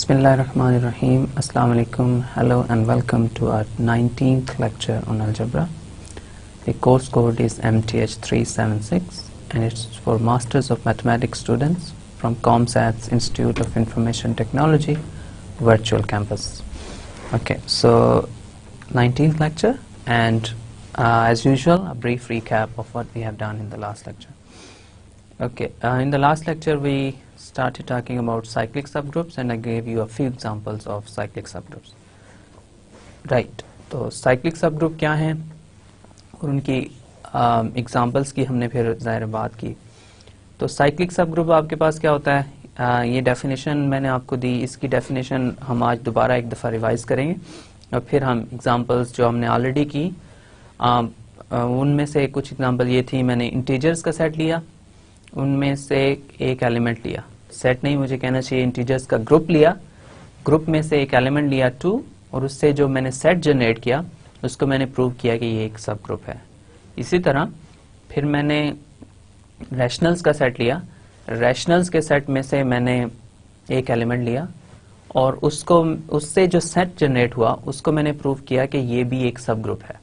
Bismillahirrahmanirrahim. Assalamu alaikum. Hello and welcome to our 19th lecture on algebra. The course code is MTH376 and it's for Masters of Mathematics students from ComSat's Institute of Information Technology Virtual Campus. Okay, so 19th lecture and as usual a brief recap of what we have done in the last lecture. Okay, in the last lecture we started talking about cyclic subgroups and I gave you a few examples of cyclic subgroups. Right, तो cyclic subgroup क्या हैं और उनकी examples की हमने फिर ज़ाहिर बात की. तो cyclic subgroup आपके पास क्या होता है, ये definition मैंने आपको दी, इसकी definition हम आज दोबारा एक दफ़ा रिवाइज करेंगे और फिर हम examples जो हमने ऑलरेडी की उनमें से कुछ example ये थी. मैंने integers का सेट लिया, उनमें से एक एलिमेंट लिया, सेट नहीं मुझे कहना चाहिए, इंटीजर्स का ग्रुप लिया, ग्रुप में से एक एलिमेंट लिया 2 और उससे जो मैंने सेट जनरेट किया उसको मैंने प्रूव किया कि ये एक सब ग्रुप है. इसी तरह फिर मैंने रैशनल्स का सेट लिया, रैशनल्स के सेट में से मैंने एक एलिमेंट लिया और उसको उससे जो सेट जनरेट हुआ उसको मैंने प्रूव किया कि ये भी एक सब ग्रुप है.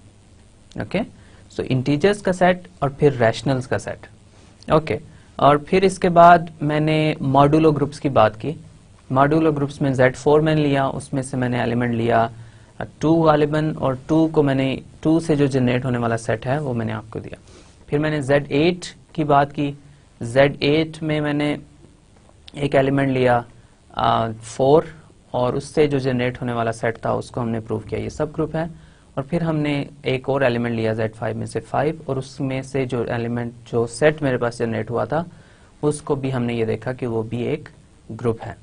ओके, सो इंटीजर्स का सेट और फिर रैशनल्स का सेट. ओके, और फिर इसके बाद मैंने मॉड्यूलो ग्रुप्स की बात की. मॉड्यूलो ग्रुप्स में Z4 मैंने लिया, उसमें से मैंने एलिमेंट लिया 2 गालिबन और 2 को मैंने 2 से जो जनरेट होने वाला सेट है वो मैंने आपको दिया. फिर मैंने Z8 की बात की, Z8 में मैंने एक एलिमेंट लिया 4 और उससे जो जनरेट होने वाला सेट था उसको हमने प्रूव किया ये सब ग्रुप है. और फिर हमने एक और एलिमेंट लिया Z5 में से 5 और उसमें से जो एलिमेंट जो सेट मेरे पास जनरेट हुआ था उसको भी हमने ये देखा कि वो भी एक ग्रुप है.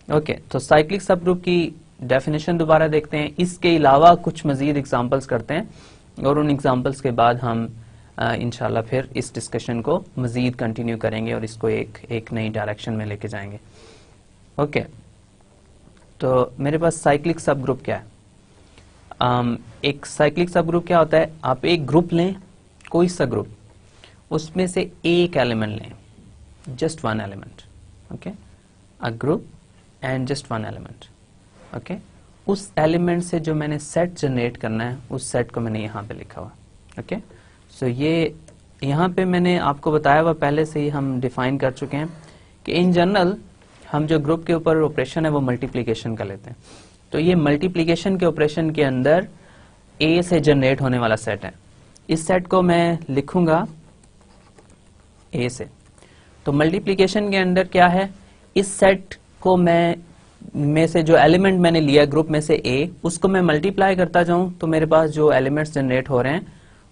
ओके, तो साइक्लिक सब ग्रुप की डेफिनेशन दोबारा देखते हैं, इसके अलावा कुछ मजीद एग्जांपल्स करते हैं और उन एग्जांपल्स के बाद हम इंशाल्लाह फिर इस डिस्कशन को मजीद कंटिन्यू करेंगे और इसको एक नई डायरेक्शन में लेके जाएंगे. ओके, तो मेरे पास साइक्लिक सब ग्रुप क्या है. एक साइक्लिक सब ग्रुप क्या होता है, आप एक ग्रुप लें, कोई सा ग्रुप, उसमें से एक एलिमेंट लें, just one element. Okay, a group and just one element. Okay, उस एलिमेंट से जो मैंने सेट जनरेट करना है उस सेट को मैंने यहाँ पे लिखा हुआ. ओके, सो ये यहाँ पे मैंने आपको बताया हुआ पहले से ही हम डिफाइन कर चुके हैं कि इन जनरल हम जो ग्रुप के ऊपर ऑपरेशन है वो मल्टीप्लीकेशन का लेते हैं. तो ये मल्टीप्लिकेशन के ऑपरेशन के अंदर ए से जनरेट होने वाला सेट है. इस सेट को मैं लिखूंगा ए से. तो मल्टीप्लिकेशन के अंदर क्या है, इस सेट को में से जो एलिमेंट मैंने लिया ग्रुप में से ए, उसको मैं मल्टीप्लाई करता जाऊं तो मेरे पास जो एलिमेंट्स जनरेट हो रहे हैं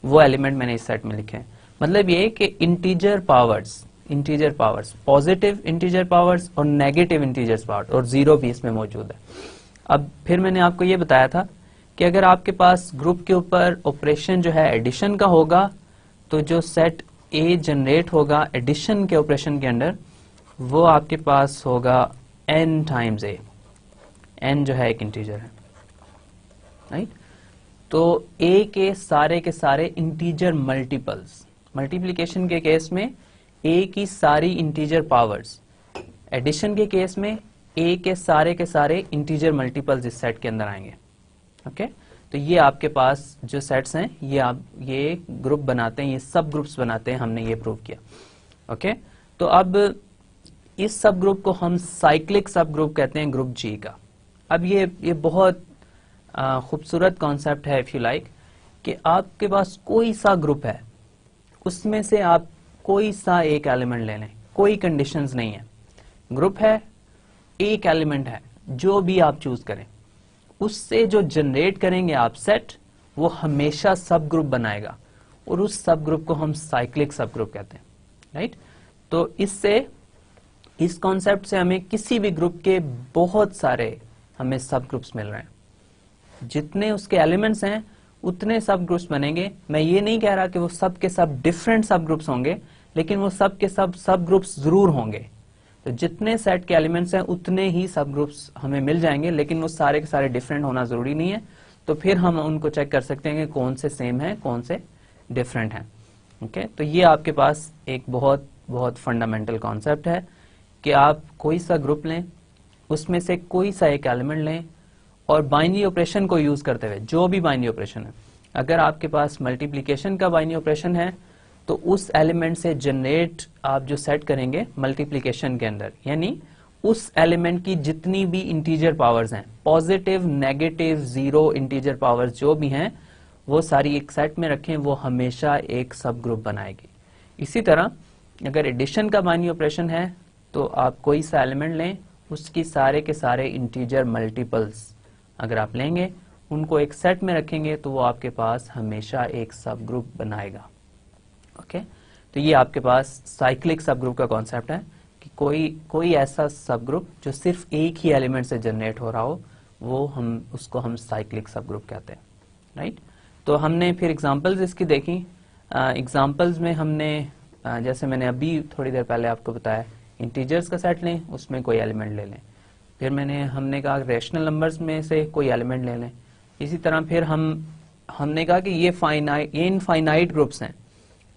वो एलिमेंट मैंने इस सेट में लिखे हैं. मतलब ये कि integer powers positive integer powers और नेगेटिव इंटीजर पावर्स और जीरो भी इसमें मौजूद है. अब फिर मैंने आपको ये बताया था कि अगर आपके पास ग्रुप के ऊपर ऑपरेशन जो है एडिशन का होगा तो जो सेट ए जनरेट होगा एडिशन के ऑपरेशन के अंदर वो आपके पास होगा n टाइम्स ए. n जो है एक इंटीजर है, राइट. तो a के सारे इंटीजर मल्टीपल्स, मल्टीप्लिकेशन के केस में a की सारी इंटीजर पावर्स, एडिशन के केस में ए के सारे इंटीजर मल्टीपल्स इस सेट के अंदर आएंगे. ओके, तो ये आपके पास जो सेट्स हैं ये ग्रुप बनाते हैं, ये सब ग्रुप्स बनाते हैं, हमने ये प्रूव किया. ओके, तो अब इस सब ग्रुप को हम साइक्लिक सब ग्रुप कहते हैं, ग्रुप जी का. अब ये बहुत खूबसूरत कॉन्सेप्ट है इफ यू लाइक, कि आपके पास कोई सा ग्रुप है उसमें से आप कोई सा एक एलिमेंट ले लें, कोई कंडीशंस नहीं है, ग्रुप है, एक एलिमेंट है, जो भी आप चूज करें उससे जो जनरेट करेंगे आप सेट वो हमेशा सब ग्रुप बनाएगा और उस सब ग्रुप को हम साइक्लिक सब ग्रुप कहते हैं, राइट. तो इस कॉन्सेप्ट से हमें किसी भी ग्रुप के बहुत सारे हमें सब ग्रुप्स मिल रहे हैं, जितने उसके एलिमेंट्स हैं उतने सब ग्रुप्स बनेंगे. मैं ये नहीं कह रहा कि वो सब के सब डिफरेंट सब ग्रुप्स होंगे, लेकिन वो सब के सब ग्रुप्स जरूर होंगे. तो जितने सेट के एलिमेंट्स हैं उतने ही सब ग्रुप्स हमें मिल जाएंगे, लेकिन वो सारे के सारे डिफरेंट होना जरूरी नहीं है. तो फिर हम उनको चेक कर सकते हैं कि कौन से सेम है कौन से डिफरेंट हैं. ओके, तो ये आपके पास एक बहुत फंडामेंटल कॉन्सेप्ट है कि आप कोई सा ग्रुप लें, उसमें से कोई सा एक एलिमेंट लें और बाइनरी ऑपरेशन को यूज करते हुए, जो भी बाइनरी ऑपरेशन है, अगर आपके पास मल्टीप्लिकेशन का बाइनरी ऑपरेशन है तो उस एलिमेंट से जनरेट आप जो सेट करेंगे मल्टीप्लिकेशन के अंदर, यानी उस एलिमेंट की जितनी भी इंटीजर पावर्स हैं, positive, negative, zero integer powers जो भी हैं, वो सारी एक सेट में रखें, वो हमेशा एक सब ग्रुप बनाएगी। इसी तरह अगर एडिशन का बाइनरी ऑपरेशन है तो आप कोई सा एलिमेंट लें, उसकी सारे के सारे इंटीजर मल्टीपल्स अगर आप लेंगे, उनको एक सेट में रखेंगे तो वो आपके पास हमेशा एक सब ग्रुप बनाएगा। ओके, तो ये आपके पास साइक्लिक सब ग्रुप का कॉन्सेप्ट है कि कोई ऐसा सब ग्रुप जो सिर्फ एक ही एलिमेंट से जनरेट हो रहा हो, वो उसको हम साइक्लिक सब ग्रुप कहते हैं, राइट। तो हमने फिर एग्जांपल्स इसकी देखी। एग्जांपल्स में हमने जैसे मैंने अभी थोड़ी देर पहले आपको बताया, इंटीजर्स का सेट लें, उसमें कोई एलिमेंट ले लें। फिर हमने कहा रेशनल नंबर्स में से कोई एलिमेंट ले लें। इसी तरह फिर हमने कहा कि ये इनफाइनाइट ग्रुप्स हैं,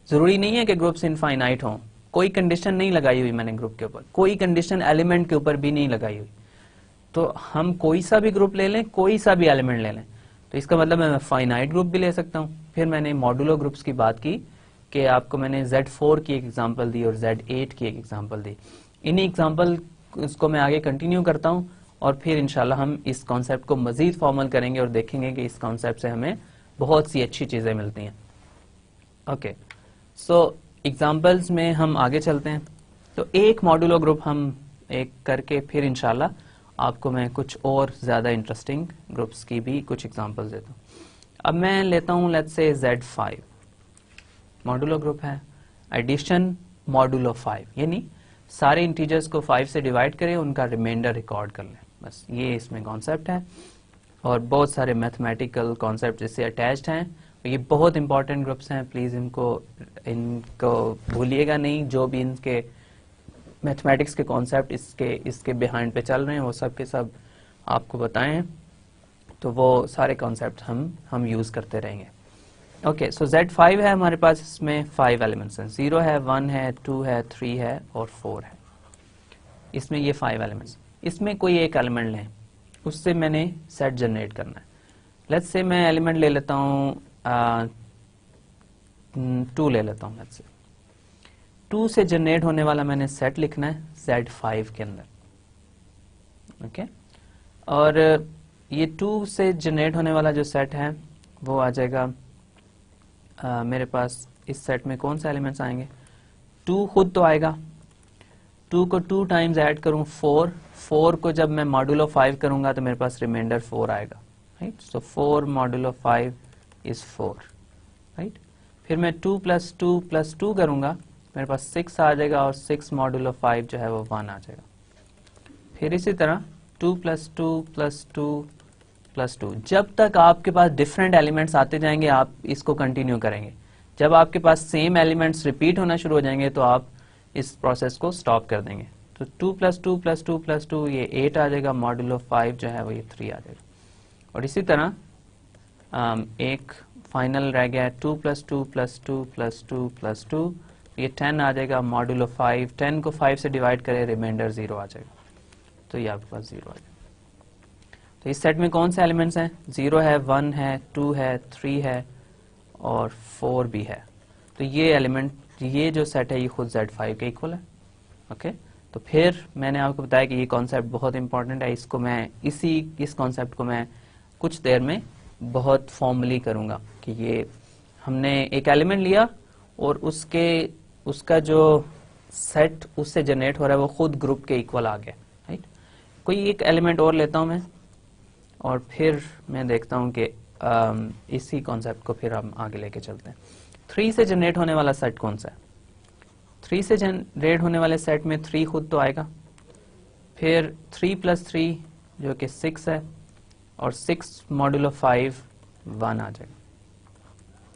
जरूरी नहीं है कि ग्रुप्स इनफाइनाइट हों, कोई कंडीशन नहीं लगाई हुई मैंने ग्रुप के ऊपर, कोई कंडीशन एलिमेंट के ऊपर भी नहीं लगाई हुई। तो हम कोई सा भी ग्रुप ले लें, कोई सा भी एलिमेंट ले लें, तो इसका मतलब मैं फाइनाइट ग्रुप भी ले सकता हूँ। फिर मैंने मॉडुलो ग्रुप्स की बात की कि आपको मैंने Z4 की एक एग्जांपल दी और Z8 की एक एग्जांपल दी। इन्हीं एग्जांपल को मैं आगे कंटिन्यू करता हूँ और फिर इंशाल्लाह हम इस कॉन्सेप्ट को मजीद फॉर्मल करेंगे और देखेंगे कि इस कॉन्सेप्ट से हमें बहुत सी अच्छी चीजें मिलती हैं। ओके, सो एग्जांपल्स में हम आगे चलते हैं। तो एक मॉडुलो ग्रुप हम एक करके फिर इंशाल्लाह आपको मैं कुछ और ज्यादा इंटरेस्टिंग ग्रुप्स की भी कुछ एग्जांपल्स देता हूँ। अब मैं लेता हूँ let's say Z5 modulo group है, एडिशन मॉडुलो 5, यानी सारे इंटीजर्स को 5 से डिवाइड करें, उनका रिमाइंडर रिकॉर्ड कर लें, बस ये इसमें कॉन्सेप्ट है। और बहुत सारे मैथमेटिकल कॉन्सेप्ट इससे अटैच्ड हैं। ये बहुत इंपॉर्टेंट ग्रुप्स हैं, प्लीज इनको भूलिएगा नहीं। जो भी इनके मैथमेटिक्स के कॉन्सेप्ट इसके बिहाइंड पे चल रहे हैं, वो सब के सब आपको बताए हैं, तो वो सारे कॉन्सेप्ट हम यूज करते रहेंगे। ओके, सो Z5 है हमारे पास, इसमें 5 एलिमेंट्स हैं, 0 है, 1 है, 2 है, 3 है और 4 है। इसमें ये 5 एलिमेंट्स, इसमें कोई एक एलिमेंट लें, उससे मैंने सेट जनरेट करना है। लेट्स से मैं एलिमेंट ले लेता हूँ 2 ले लेता हूँ। लेट्स से 2 से जनरेट होने वाला मैंने सेट लिखना है Z5 के अंदर। ओके, और ये 2 से जनरेट होने वाला जो सेट है वो आ जाएगा मेरे पास। इस सेट में कौन से एलिमेंट्स आएंगे? 2 खुद तो आएगा, 2 को 2 टाइम्स ऐड करूं 4 को जब मैं मॉडुलो 5 करूंगा तो मेरे पास रिमाइंडर 4 आएगा, right. So 4 modulo 5 is 4, right. फिर मैं 2 + 2 + 2 करूंगा, मेरे पास 6 आ जाएगा और 6 मॉडुलो 5 जो है वो 1 आ जाएगा। फिर इसी तरह 2 + 2 + 2 + 2, जब तक आपके पास डिफरेंट एलिमेंट्स आते जाएंगे आप इसको कंटिन्यू करेंगे। जब आपके पास सेम एलिमेंट्स रिपीट होना शुरू हो जाएंगे तो आप इस प्रोसेस को स्टॉप कर देंगे। तो 2 + 2 + 2 + 2 ये 8 आ जाएगा, मॉडुलो 5 जो है वो ये 3 आ जाएगा। और इसी तरह एक फाइनल रह गया है 2 + 2 + 2 + 2 + 2, ये 10 आ जाएगा, मॉडुलो 5, 10 को 5 से डिवाइड करें, रिमाइंडर 0 आ जाएगा, तो ये आपके पास 0 आ जाएगा। तो इस सेट में कौन से एलिमेंट्स हैं? 0 है, 1 है, 2 है, 3 है और 4 भी है। तो ये एलिमेंट, ये जो सेट है ये खुद Z5 के इक्वल है। ओके, तो फिर मैंने आपको बताया कि ये कॉन्सेप्ट बहुत इंपॉर्टेंट है, इसको मैं इस कॉन्सेप्ट को मैं कुछ देर में बहुत फॉर्मली करूंगा कि ये हमने एक एलिमेंट लिया और उसका जो सेट उससे जनरेट हो रहा है वो खुद ग्रुप के इक्वल आ गया, राइट। कोई एक एलिमेंट और लेता हूं मैं और फिर मैं देखता हूं कि इसी कॉन्सेप्ट को फिर हम आगे लेके चलते हैं। 3 से जनरेट होने वाला सेट कौन सा है? 3 से जनरेट होने वाले सेट में 3 खुद तो आएगा, फिर 3 + 3 जो कि 6 है और 6 मॉडुलो 5 1 आ जाएगा।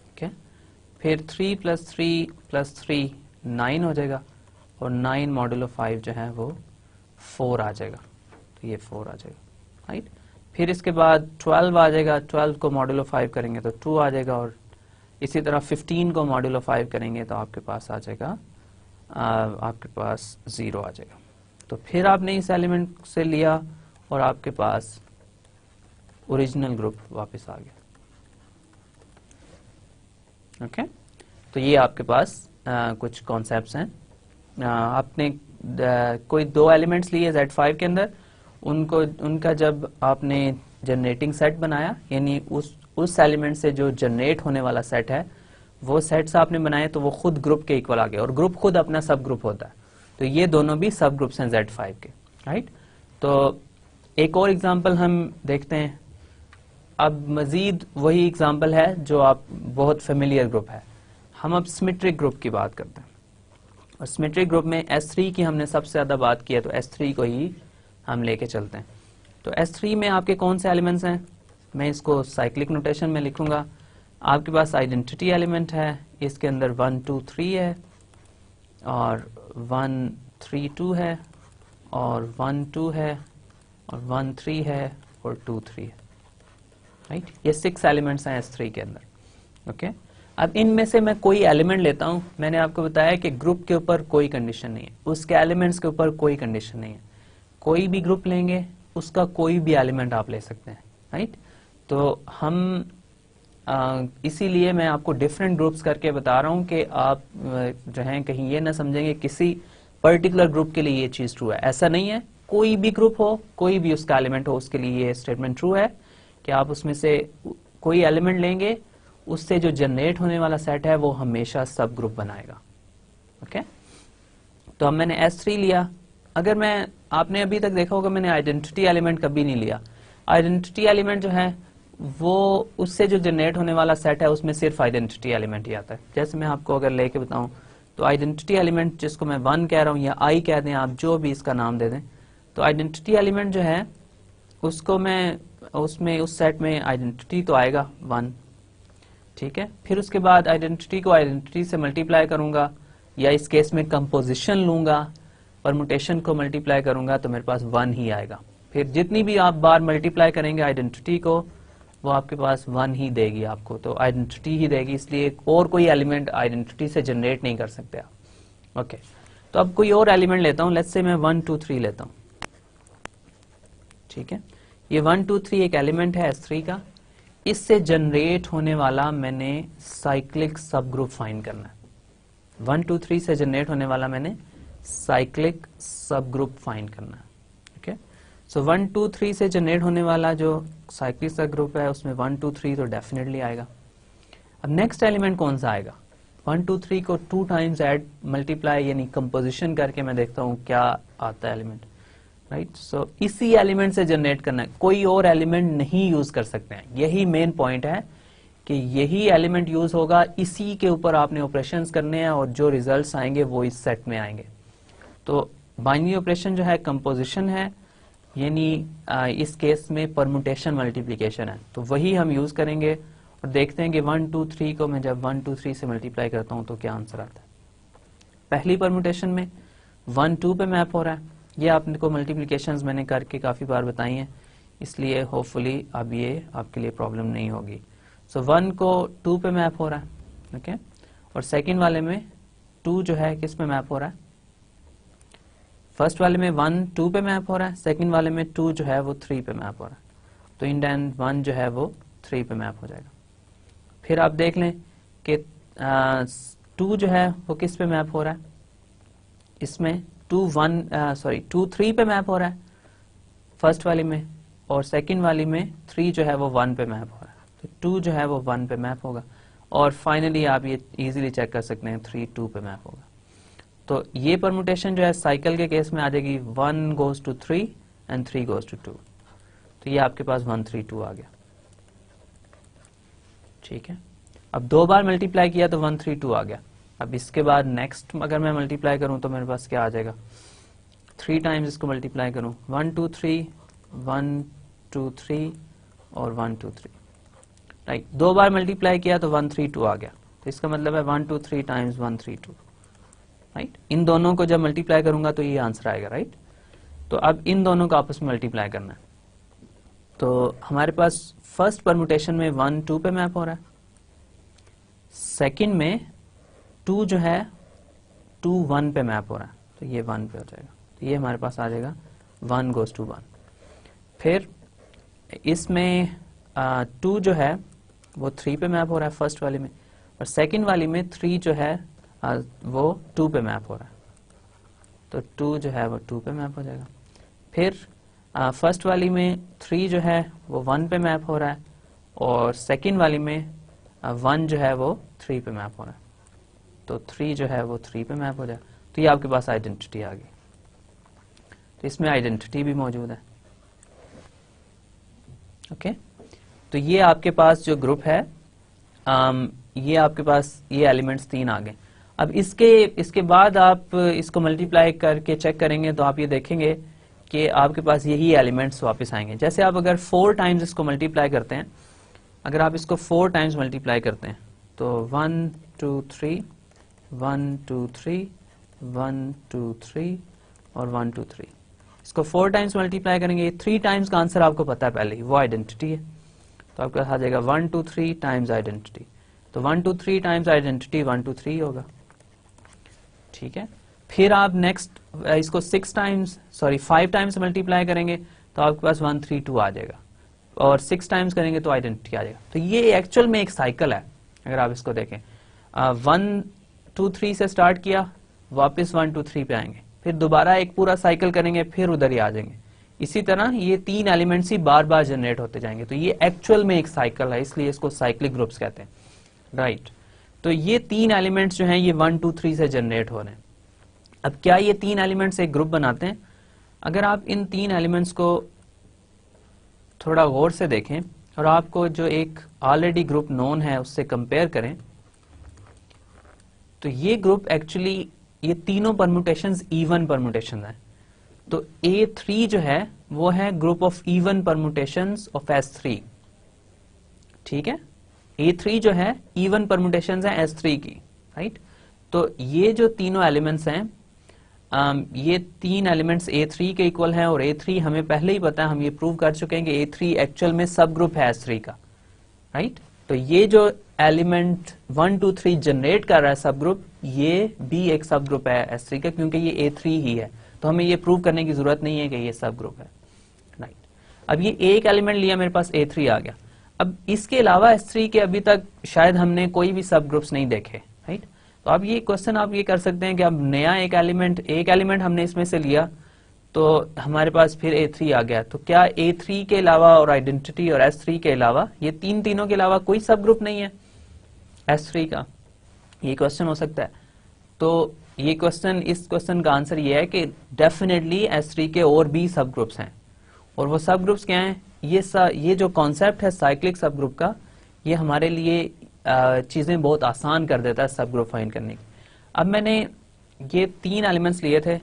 ओके, फिर 3 + 3 + 3 9 हो जाएगा और 9 मॉडुलो 5 जो है वो 4 आ जाएगा, तो ये 4 आ जाएगा, राइट। फिर इसके बाद 12 आ जाएगा, 12 को मॉडुलो 5 करेंगे तो 2 आ जाएगा और इसी तरह 15 को मॉडुलो 5 करेंगे तो आपके पास आ जाएगा आपके पास 0 आ जाएगा। तो फिर आपने इस एलिमेंट से लिया और आपके पास ओरिजिनल ग्रुप वापस आ गया। ओके, तो ये आपके पास कुछ कॉन्सेप्ट्स हैं। आपने कोई दो एलिमेंट्स लिए Z5 के अंदर, उनका जब आपने जनरेटिंग सेट बनाया, यानी उस एलिमेंट से जो जनरेट होने वाला सेट है वो सेट्स आपने बनाए, तो वो खुद ग्रुप के इक्वल आ गए, और ग्रुप खुद अपना सब ग्रुप होता है। तो ये दोनों भी सब ग्रुप्स हैं Z5 के, राइट। तो एक और एग्जांपल हम देखते हैं। अब मजीद वही एग्जांपल है जो आप बहुत फेमिलियर ग्रुप है। हम अब सिमेट्रिक ग्रुप की बात करते हैं, और सिमेट्रिक ग्रुप में S3 की हमने सबसे ज्यादा बात की है, तो S3 को ही हम लेके चलते हैं। तो S3 में आपके कौन से एलिमेंट्स हैं, मैं इसको साइक्लिक नोटेशन में लिखूंगा। आपके पास आइडेंटिटी एलिमेंट है, इसके अंदर 1 2 3 है, और 1 3 2 है, और 1 2 है, और 1 3 है, और 2 3 है, राइट। ये 6 एलिमेंट्स हैं S3 के अंदर। ओके, अब इनमें से मैं कोई एलिमेंट लेता हूं। मैंने आपको बताया कि ग्रुप के ऊपर कोई कंडीशन नहीं है, उसके एलिमेंट्स के ऊपर कोई कंडीशन नहीं है। कोई भी ग्रुप लेंगे, उसका कोई भी एलिमेंट आप ले सकते हैं, राइट। तो हम इसीलिए मैं आपको डिफरेंट ग्रुप्स करके बता रहा हूं कि आप जो हैं कहीं ये ना समझेंगे किसी पर्टिकुलर ग्रुप के लिए ये चीज ट्रू है। ऐसा नहीं है, कोई भी ग्रुप हो, कोई भी उसका एलिमेंट हो, उसके लिए ये स्टेटमेंट ट्रू है कि आप उसमें से कोई एलिमेंट लेंगे, उससे जो जनरेट होने वाला सेट है वो हमेशा सब ग्रुप बनाएगा। ओके, तो अब मैंने S3 लिया। अगर आपने अभी तक देखा होगा मैंने आइडेंटिटी एलिमेंट कभी नहीं लिया। आइडेंटिटी एलिमेंट जो है वो उससे जो जनरेट होने वाला सेट है उसमें सिर्फ आइडेंटिटी एलिमेंट ही आता है। जैसे मैं आपको अगर लेके बताऊं, तो आइडेंटिटी एलिमेंट जिसको मैं 1 कह रहा हूं या I कह दें, आप जो भी इसका नाम दे दें, तो आइडेंटिटी एलिमेंट जो है उसको मैं उसमें उस सेट में आइडेंटिटी तो आएगा 1, ठीक है। फिर उसके बाद आइडेंटिटी को आइडेंटिटी से मल्टीप्लाई करूंगा, या इस केस में कंपोजिशन लूंगा, परमुटेशन को मल्टीप्लाई करूंगा, तो मेरे पास 1 ही आएगा। फिर जितनी भी आप बार मल्टीप्लाई करेंगे आइडेंटिटी को, वो आपके पास 1 ही देगी आपको, तो आइडेंटिटी ही देगी, इसलिए और कोई एलिमेंट आइडेंटिटी से जनरेट नहीं कर सकते आप। ओके, तो अब कोई और एलिमेंट लेता हूं, लेट्स से मैं 1 2 3 लेता हूं, ठीक है। ये 1 2 3 एक एलिमेंट है S3 का। इससे जनरेट होने वाला मैंने साइक्लिक सब ग्रुप फाइंड करना है। 1 2 3 से जनरेट होने वाला मैंने साइक्लिक सब ग्रुप फाइंड करना है। ओके, सो 1 2 3 से जनरेट होने वाला जो साइक्लिक सब ग्रुप है उसमें 1 2 3 तो डेफिनेटली आएगा। अब नेक्स्ट एलिमेंट कौन सा आएगा? 1 2 3 को 2 टाइम्स ऐड मल्टीप्लाई यानी कंपोजिशन करके मैं देखता हूं क्या आता है एलिमेंट, राइट। सो इसी एलिमेंट से जनरेट करना है, कोई और एलिमेंट नहीं यूज कर सकते हैं। यही मेन पॉइंट है कि यही एलिमेंट यूज होगा, इसी के ऊपर आपने ऑपरेशंस करने हैं और जो रिजल्ट्स आएंगे वो इस सेट में आएंगे। तो बाइनरी ऑपरेशन जो है कंपोजिशन है, यानी इस केस में परमुटेशन मल्टीप्लिकेशन है, तो वही हम यूज करेंगे और देखते हैं कि 1 2 3 को मैं जब 1 2 3 से मल्टीप्लाई करता हूं तो क्या आंसर आता है। पहली परमुटेशन में 1 2 पे मैप हो रहा है। ये आपको मल्टीप्लिकेशंस मैंने करके काफी बार बताई हैं, इसलिए होपफुली अब ये आपके लिए प्रॉब्लम नहीं होगी। सो 1 को 2 पे मैप हो रहा है, ओके। और सेकंड वाले में 2 जो है किस पे मैप हो रहा है? फर्स्ट वाले में 1 2 पे मैप हो रहा है, सेकंड वाले में 2 जो है वो 3 पे मैप हो रहा है, तो इन एंड 1 जो है वो 3 पे मैप हो जाएगा। फिर आप देख लें कि 2 जो है वो किस पे मैप हो रहा है? इसमें 2 3 पे मैप हो रहा है फर्स्ट वाली में, और सेकंड वाली में 3 जो है वो 1 पे मैप हो रहा है, तो 2 जो है वो 1 पे मैप होगा। और फाइनली आप ये इजीली चेक कर सकते हैं 3 2 पे मैप होगा। तो ये परमुटेशन जो है साइकिल के केस में आ जाएगी 1 goes to 3 and 3 goes to 2, तो ये आपके पास 1 3 2 आ गया, ठीक है। अब 2 बार मल्टीप्लाई किया तो 1 3 2 आ गया। अब इसके बाद नेक्स्ट अगर मैं मल्टीप्लाई करूं तो मेरे पास क्या आ जाएगा? 3 टाइम्स इसको मल्टीप्लाई करूं, 1 2 3 1 2 3 और 1 2 3, राइट। 2 बार मल्टीप्लाई किया तो 1 3 2 आ गया, तो इसका मतलब है 1 2 3 टाइम्स 1 3 2, राइट। इन दोनों को जब मल्टीप्लाई करूंगा तो ये आंसर आएगा, राइट। तो अब इन दोनों को आपस में मल्टीप्लाई करना है, तो हमारे पास फर्स्ट परमुटेशन में 1 2 पे मैप हो रहा है, सेकंड में 2 जो है 2 1 पे मैप हो रहा है, तो ये 1 पे हो जाएगा। तो ये हमारे पास आ जाएगा 1 goes to 1। फिर इसमें 2 जो है वो 3 पे मैप हो रहा है फर्स्ट वाली में, और सेकंड वाली में 3 जो है वो 2 पे मैप हो रहा है, तो 2 जो है वो 2 पे मैप हो जाएगा। फिर फर्स्ट वाली में 3 जो है वो 1 पे मैप हो रहा है, और सेकंड वाली में 1 जो है वो 3 पे मैप हो रहा है, तो 3 जो है वो 3 पे मैप हो जाएगा। तो ये आपके पास आइडेंटिटी आ गई, तो इसमें आइडेंटिटी भी मौजूद है। ओके, तो ये आपके पास जो ग्रुप है, ये आपके पास ये एलिमेंट्स 3 आ गए। अब इसके बाद आप इसको मल्टीप्लाई करके चेक करेंगे तो आप ये देखेंगे कि आपके पास यही एलिमेंट्स वापस आएंगे। जैसे आप अगर 4 टाइम्स इसको मल्टीप्लाई करते हैं, अगर आप इसको 4 टाइम्स मल्टीप्लाई करते हैं तो 1 2 3 1 2 3 1 2 3 और 1 2 3, इसको 4 टाइम्स मल्टीप्लाई करेंगे। 3 टाइम्स का आंसर आपको पता है पहले ही, वो आइडेंटिटी है, तो आपके पास आ जाएगा 1 2 3 टाइम्स आइडेंटिटी। तो 1 2 3 टाइम्स आइडेंटिटी 1 2 3 होगा, ठीक है। फिर आप नेक्स्ट इसको 5 टाइम्स मल्टीप्लाई करेंगे तो आपके पास 1 3 2 आ जाएगा, और 6 टाइम्स करेंगे तो आइडेंटिटी आ जाएगा। तो ये एक्चुअल में एक साइकिल है, अगर आप इसको देखें 1 2 3 से स्टार्ट किया, वापस 1 2 3 पे आएंगे, फिर दोबारा एक पूरा साइकिल करेंगे, फिर उधर ही आ जाएंगे। इसी तरह ये 3 एलिमेंट्स ही बार बार जनरेट होते जाएंगे। तो ये एक्चुअल में एक साइकिल है, इसलिए इसको साइक्लिक ग्रुप्स कहते हैं, राइट। तो ये 3 एलिमेंट्स जो हैं ये 1 2 3 से जनरेट हो रहे हैं। अब क्या ये 3 एलिमेंट्स एक ग्रुप बनाते हैं? अगर आप इन 3 एलिमेंट्स को थोड़ा गौर से देखें और आपको जो एक ऑलरेडी ग्रुप नोन है उससे कंपेयर करें, तो ये ग्रुप एक्चुअली ये तीनों परम्यूटेशंस इवन परम्यूटेशंस हैं। तो A3 जो है वो है group of even permutations of S3, ठीक है। A3 जो है इवन परम्यूटेशंस है S3 की, राइट। तो ये जो तीनों एलिमेंट्स हैं, ये 3 एलिमेंट्स A3 के इक्वल हैं, और A3 हमें पहले ही पता है, हम ये प्रूव कर चुके हैं कि A3 एक्चुअल में सब ग्रुप है S3 का, राइट। तो ये जो एलिमेंट 1 2 3 जनरेट कर रहा है सब ग्रुप, ये भी एक सब ग्रुप है S3 का, क्योंकि ये A3 ही है। तो हमें ये प्रूव करने की जरूरत नहीं है कि ये सब ग्रुप है, राइट। अब ये एक एलिमेंट लिया, मेरे पास A3 आ गया। अब इसके अलावा S3 के अभी तक शायद हमने कोई भी सब ग्रुप्स नहीं देखे, राइट। तो अब ये क्वेश्चन आप ये कर सकते हैं कि अब नया एक एलिमेंट हमने इसमें से लिया, तो हमारे पास फिर A3 आ गया। तो क्या A3 के अलावा और आइडेंटिटी और S3 के अलावा, ये तीनों के अलावा कोई सब ग्रुप नहीं है S3 का? ये क्वेश्चन हो सकता है। तो ये इस क्वेश्चन का आंसर ये है कि डेफिनेटली S3 के और भी सब ग्रुप्स हैं, और वो सब ग्रुप्स क्या हैं? ये जो कॉन्सेप्ट है साइक्लिक सब ग्रुप का, ये हमारे लिए चीजें बहुत आसान कर देता है सब ग्रुप फाइंड करने की। अब मैंने ये 3 एलिमेंट्स लिए थे,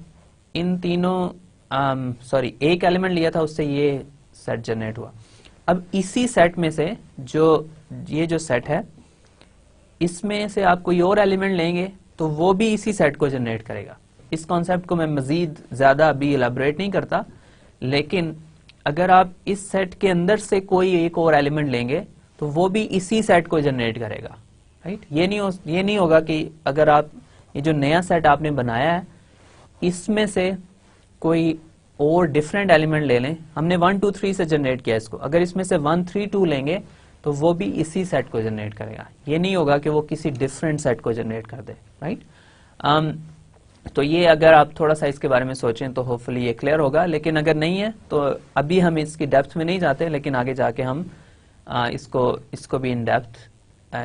इन तीनों एक एलिमेंट लिया था, उससे ये सेट जनरेट हुआ। अब इसी सेट में से ये जो सेट है, इसमें से आप कोई और एलिमेंट लेंगे तो वो भी इसी सेट को जनरेट करेगा। इस कॉन्सेप्ट को मैं मजीद ज्यादा अभी इलाबोरेट नहीं करता, लेकिन अगर आप इस सेट के अंदर से कोई एक और एलिमेंट लेंगे तो वो भी इसी सेट को जनरेट करेगा, राइट। ये नहीं होगा कि अगर आप ये जो नया सेट आपने बनाया है इसमें से कोई और डिफरेंट एलिमेंट ले लें। हमने 1 2 3 से जनरेट किया इसको, अगर इसमें से 1 3 2 लेंगे तो वो भी इसी सेट को जनरेट करेगा। ये नहीं होगा कि वो किसी डिफरेंट सेट को जनरेट कर दे, राइट। तो ये अगर आप थोड़ा सा इसके बारे में सोचें तो होपफुली ये क्लियर होगा, लेकिन अगर नहीं है तो अभी हम इसकी डेप्थ में नहीं जाते, लेकिन आगे जाके हम इसको भी इन डेप्थ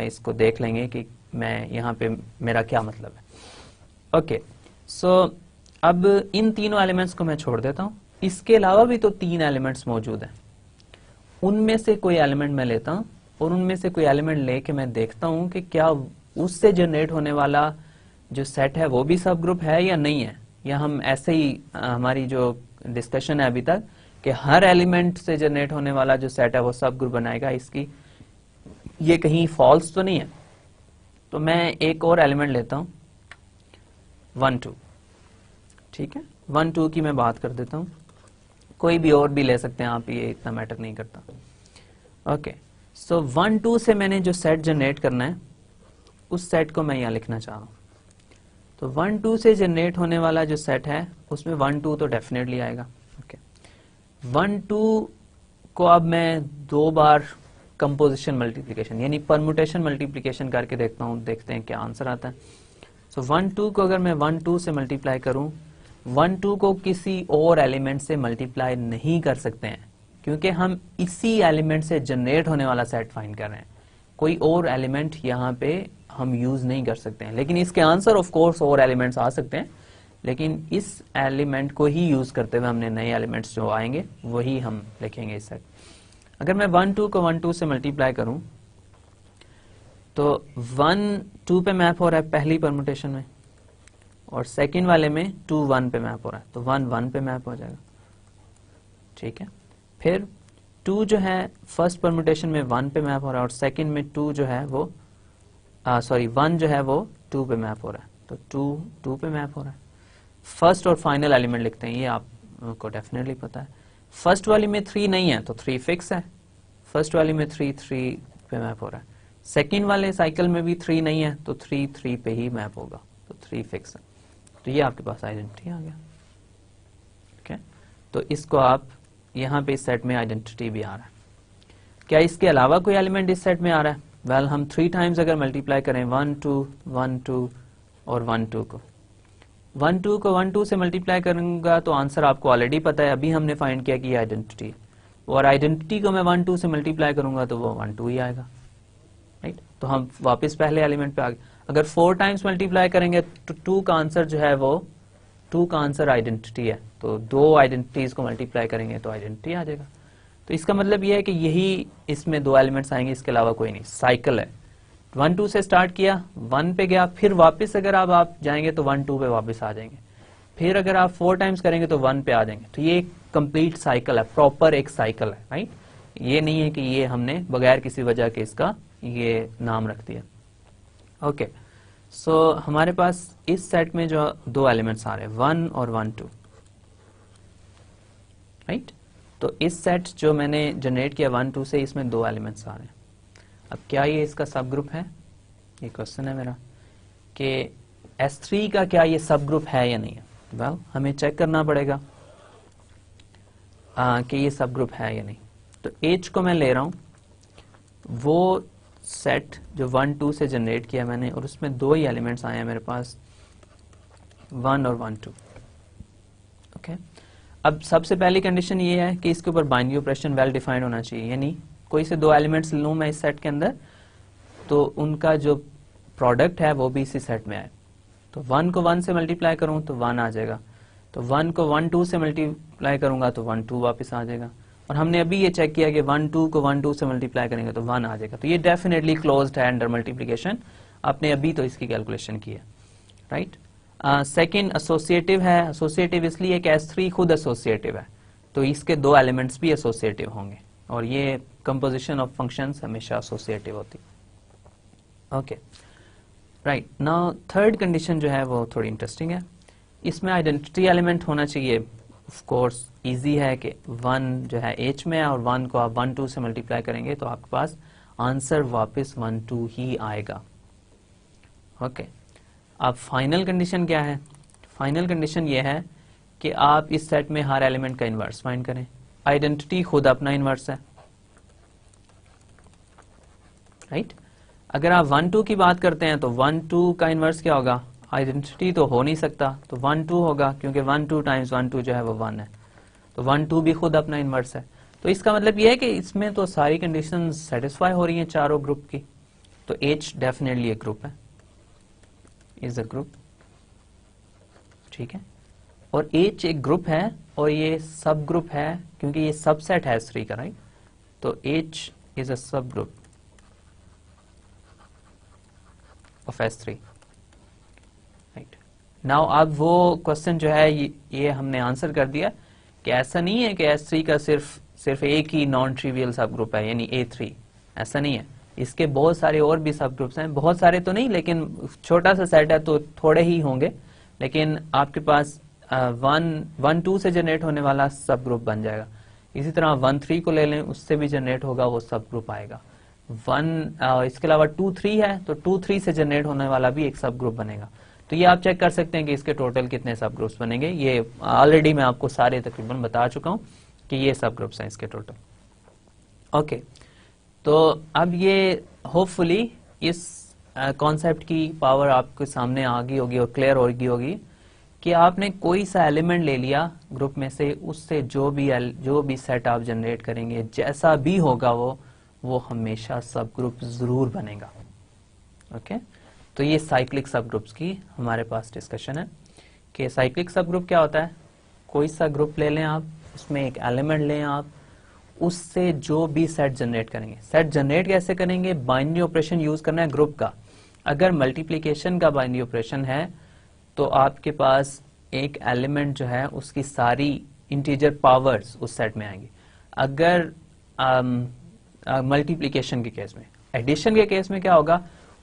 इसको देख लेंगे कि मैं यहाँ पे मेरा क्या मतलब है। ओके, सो अब इन तीनों एलिमेंट्स को मैं छोड़ देता हूँ। इसके अलावा भी तो 3 एलिमेंट्स मौजूद हैं, उनमें से कोई एलिमेंट मैं लेता हूँ और उनमें से कोई एलिमेंट लेके मैं देखता हूँ कि क्या उससे जनरेट होने वाला जो सेट है वो भी सब ग्रुप है या नहीं है, या हम ऐसे ही हमारी जो डिस्कशन है अभी तक कि हर एलिमेंट से जनरेट होने वाला जो सेट है वो सब ग्रुप बनाएगा, इसकी ये कहीं फॉल्स तो नहीं है। तो मैं एक और एलिमेंट लेता हूँ 1 2, ठीक है। 1 2 की मैं बात कर देता हूँ, कोई भी और भी ले सकते हैं आप, ये इतना मैटर नहीं करता। ओके, सो 1 2 से मैंने जो सेट जनरेट करना है उस सेट को मैं यहाँ लिखना चाह रहा हूँ। तो 1 2 से जनरेट होने वाला जो सेट है उसमें 1 2 तो डेफिनेटली आएगा। ओके, 1 2 को अब मैं 2 बार कंपोजिशन मल्टीप्लिकेशन यानी परमुटेशन मल्टीप्लिकेशन करके देखता हूँ, देखते हैं क्या आंसर आता है। सो 1 2 को अगर मैं 1 2 से मल्टीप्लाई करूं, 1 2 को किसी और एलिमेंट से मल्टीप्लाई नहीं कर सकते हैं क्योंकि हम इसी एलिमेंट से जनरेट होने वाला सेट फाइंड कर रहे हैं, कोई और एलिमेंट यहाँ पे हम यूज नहीं कर सकते हैं। लेकिन इसके आंसर ऑफ कोर्स और एलिमेंट्स आ सकते हैं, लेकिन इस एलिमेंट को ही यूज करते हुए हमने नए एलिमेंट्स जो आएंगे वही हम लिखेंगे इस सेट। अगर मैं 1 2 को 1 2 से मल्टीप्लाई करूं तो 1 2 पे मैप हो रहा है पहली परमुटेशन में, और सेकंड वाले में 2 1 पे मैप हो रहा है, तो 1 1 पे मैप हो जाएगा। ठीक है, फिर 2 जो है फर्स्ट परमुटेशन में 1 पे मैप हो रहा है और सेकंड में 2 जो है वो 1 जो है वो 2 पे मैप हो रहा है, तो 2 2 पे मैप हो रहा है। फर्स्ट और फाइनल एलिमेंट लिखते हैं, ये आपको डेफिनेटली पता है। फर्स्ट वाली में 3 नहीं है तो 3 फिक्स है, फर्स्ट वाली में 3 3 पे मैप हो रहा है। सेकंड वाले साइकिल में भी 3 नहीं है तो 3 3 पे ही मैप होगा, तो 3 फिक्स है। तो ये आपके पास आइडेंटिटी आ गया। ओके, तो इसको आप यहाँ पे इस सेट में आइडेंटिटी भी आ रहा है। क्या इसके अलावा कोई एलिमेंट इस सेट में आ रहा है? वेल, हम 3 टाइम्स अगर मल्टीप्लाई करें 1 2 1 2 और 1 2 को 1 2 को 1 2 से मल्टीप्लाई करूंगा तो आंसर आपको ऑलरेडी पता है, अभी हमने फाइंड किया कि ये आइडेंटिटी है, और आइडेंटिटी को मैं 1 2 से मल्टीप्लाई करूंगा तो वो 1 2 ही आएगा। राइट, तो हम वापस पहले एलिमेंट पे आ गए। अगर 4 टाइम्स मल्टीप्लाई करेंगे तो 2 का आंसर जो है वो 2 का आंसर आइडेंटिटी है, तो 2 आइडेंटिटीज को मल्टीप्लाई करेंगे तो आइडेंटिटी आ जाएगा। तो इसका मतलब ये है कि यही इसमें 2 एलिमेंट्स आएंगे, इसके अलावा कोई नहीं। साइकिल है, 1 2 से स्टार्ट किया, 1 पे गया, फिर वापस अगर आप जाएंगे तो 1 2 पे वापस आ जाएंगे, फिर अगर आप 4 टाइम्स करेंगे तो 1 पे आ जाएंगे। तो ये एक कंप्लीट साइकिल है, प्रॉपर एक साइकिल है। राइट, ये नहीं है कि ये हमने बगैर किसी वजह के इसका ये नाम रख दिया। ओके, सो हमारे पास इस सेट में जो 2 एलिमेंट्स आ रहे हैं 1 और 1 2। राइट, तो इस सेट जो मैंने जनरेट किया 1 2 से, इसमें 2 एलिमेंट्स आ रहे हैं। अब क्या ये इसका सब ग्रुप है? ये क्वेश्चन है मेरा कि S3 का क्या ये सब ग्रुप है या नहीं है। वेल, हमें चेक करना पड़ेगा कि ये सब ग्रुप है या नहीं। तो H को मैं ले रहा हूं, वो सेट जो 1 2 से जनरेट किया मैंने, और उसमें 2 ही एलिमेंट्स आए हैं मेरे पास, 1 और 1 2। ओके, अब सबसे पहली कंडीशन ये है कि इसके ऊपर बाइनरी ऑपरेशन वेल डिफाइंड होना चाहिए, यानी कोई से 2 एलिमेंट्स लूं मैं इस सेट के अंदर तो उनका जो प्रोडक्ट है वो भी इसी सेट में आए। तो 1 को 1 से मल्टीप्लाई करूं तो 1 आ जाएगा, तो 1 को 1 2 से मल्टीप्लाई करूंगा तो 1 2 वापस आ जाएगा, और हमने अभी ये चेक किया कि 1 2 को 1 2 से मल्टीप्लाई करेंगे तो 1 आ जाएगा। तो ये डेफिनेटली क्लोज्ड है अंडर मल्टीप्लिकेशन, आपने अभी तो इसकी कैलकुलेशन की है। राइट, सेकंड एसोसिएटिव है। एसोसिएटिव इसलिए कि S3 खुद एसोसिएटिव है, तो इसके 2 एलिमेंट्स भी एसोसिएटिव होंगे, और ये कंपोजिशन ऑफ फंक्शंस हमेशा एसोसिएटिव होती। Okay, right, now third condition जो है वो थोड़ी इंटरेस्टिंग है। इसमें आइडेंटिटी एलिमेंट होना चाहिए। ऑफ कोर्स इजी है कि 1 जो है H में है, और 1 को आप 1 2 से मल्टीप्लाई करेंगे तो आपके पास आंसर वापस 1 2 ही आएगा। ओके, अब फाइनल कंडीशन क्या है? फाइनल कंडीशन ये है कि आप इस सेट में हर एलिमेंट का इनवर्स फाइंड करें। आइडेंटिटी खुद अपना इनवर्स है। राइट, अगर आप 1 2 की बात करते हैं तो 1 2 का इनवर्स क्या होगा? आइडेंटिटी तो हो नहीं सकता, तो 1 2 होगा, क्योंकि 1 2 टाइम्स 1 2 जो है वो 1 है, तो 1 2 भी खुद अपना इनवर्स है। तो इसका मतलब ये है कि इसमें तो सारी कंडीशन सेटिस्फाई हो रही हैं चारों ग्रुप की, तो H डेफिनेटली एक ग्रुप है, इज अ ग्रुप। ठीक है, और H एक ग्रुप है और ये सब ग्रुप है क्योंकि ये सबसेट है S3 का। राइट, तो H इज अ सब group of S3। Right, now अब वो क्वेश्चन जो है ये हमने आंसर कर दिया कि ऐसा नहीं है कि S3 का सिर्फ एक ही नॉन ट्रिवियल सब ग्रुप है, यानी A3। ऐसा नहीं है, इसके बहुत सारे और भी सब ग्रुप्स हैं, बहुत सारे तो नहीं, लेकिन छोटा सा सेट है तो थोड़े ही होंगे, लेकिन आपके पास 1 2 से जनरेट होने वाला सब ग्रुप बन जाएगा। इसी तरह 1 3 को ले लें, उससे भी जनरेट होगा वो सब ग्रुप आएगा। इसके अलावा 2 3 है तो 2 3 से जनरेट होने वाला भी एक सब ग्रुप बनेगा। तो ये आप चेक कर सकते हैं कि इसके टोटल कितने सब ग्रुप्स बनेंगे। ये ऑलरेडी मैं आपको सारे तकरीबन बता चुका हूं कि ये सब ग्रुप्स हैं इसके टोटल। ओके, तो अब ये होपफुली इस कॉन्सेप्ट की पावर आपके सामने आ गई होगी और क्लियर हो गई होगी कि आपने कोई सा एलिमेंट ले लिया ग्रुप में से, उससे जो भी सेट आप जनरेट करेंगे, जैसा भी होगा वो हमेशा सब ग्रुप जरूर बनेगा। ओके, तो ये साइक्लिक सब ग्रुप्स की हमारे पास डिस्कशन है कि साइक्लिक सब ग्रुप क्या होता है। कोई सा ग्रुप ले लें आप, उसमें एक एलिमेंट लें आप, उससे जो भी सेट जनरेट करेंगे। सेट जनरेट कैसे करेंगे? बाइनरी ऑपरेशन यूज करना है ग्रुप का। अगर मल्टीप्लिकेशन का बाइनरी ऑपरेशन है तो आपके पास एक एलिमेंट जो है उसकी सारी इंटीजर पावर्स उस सेट में आएंगी। अगर मल्टीप्लिकेशन के केस में, एडिशन के केस में क्या होगा,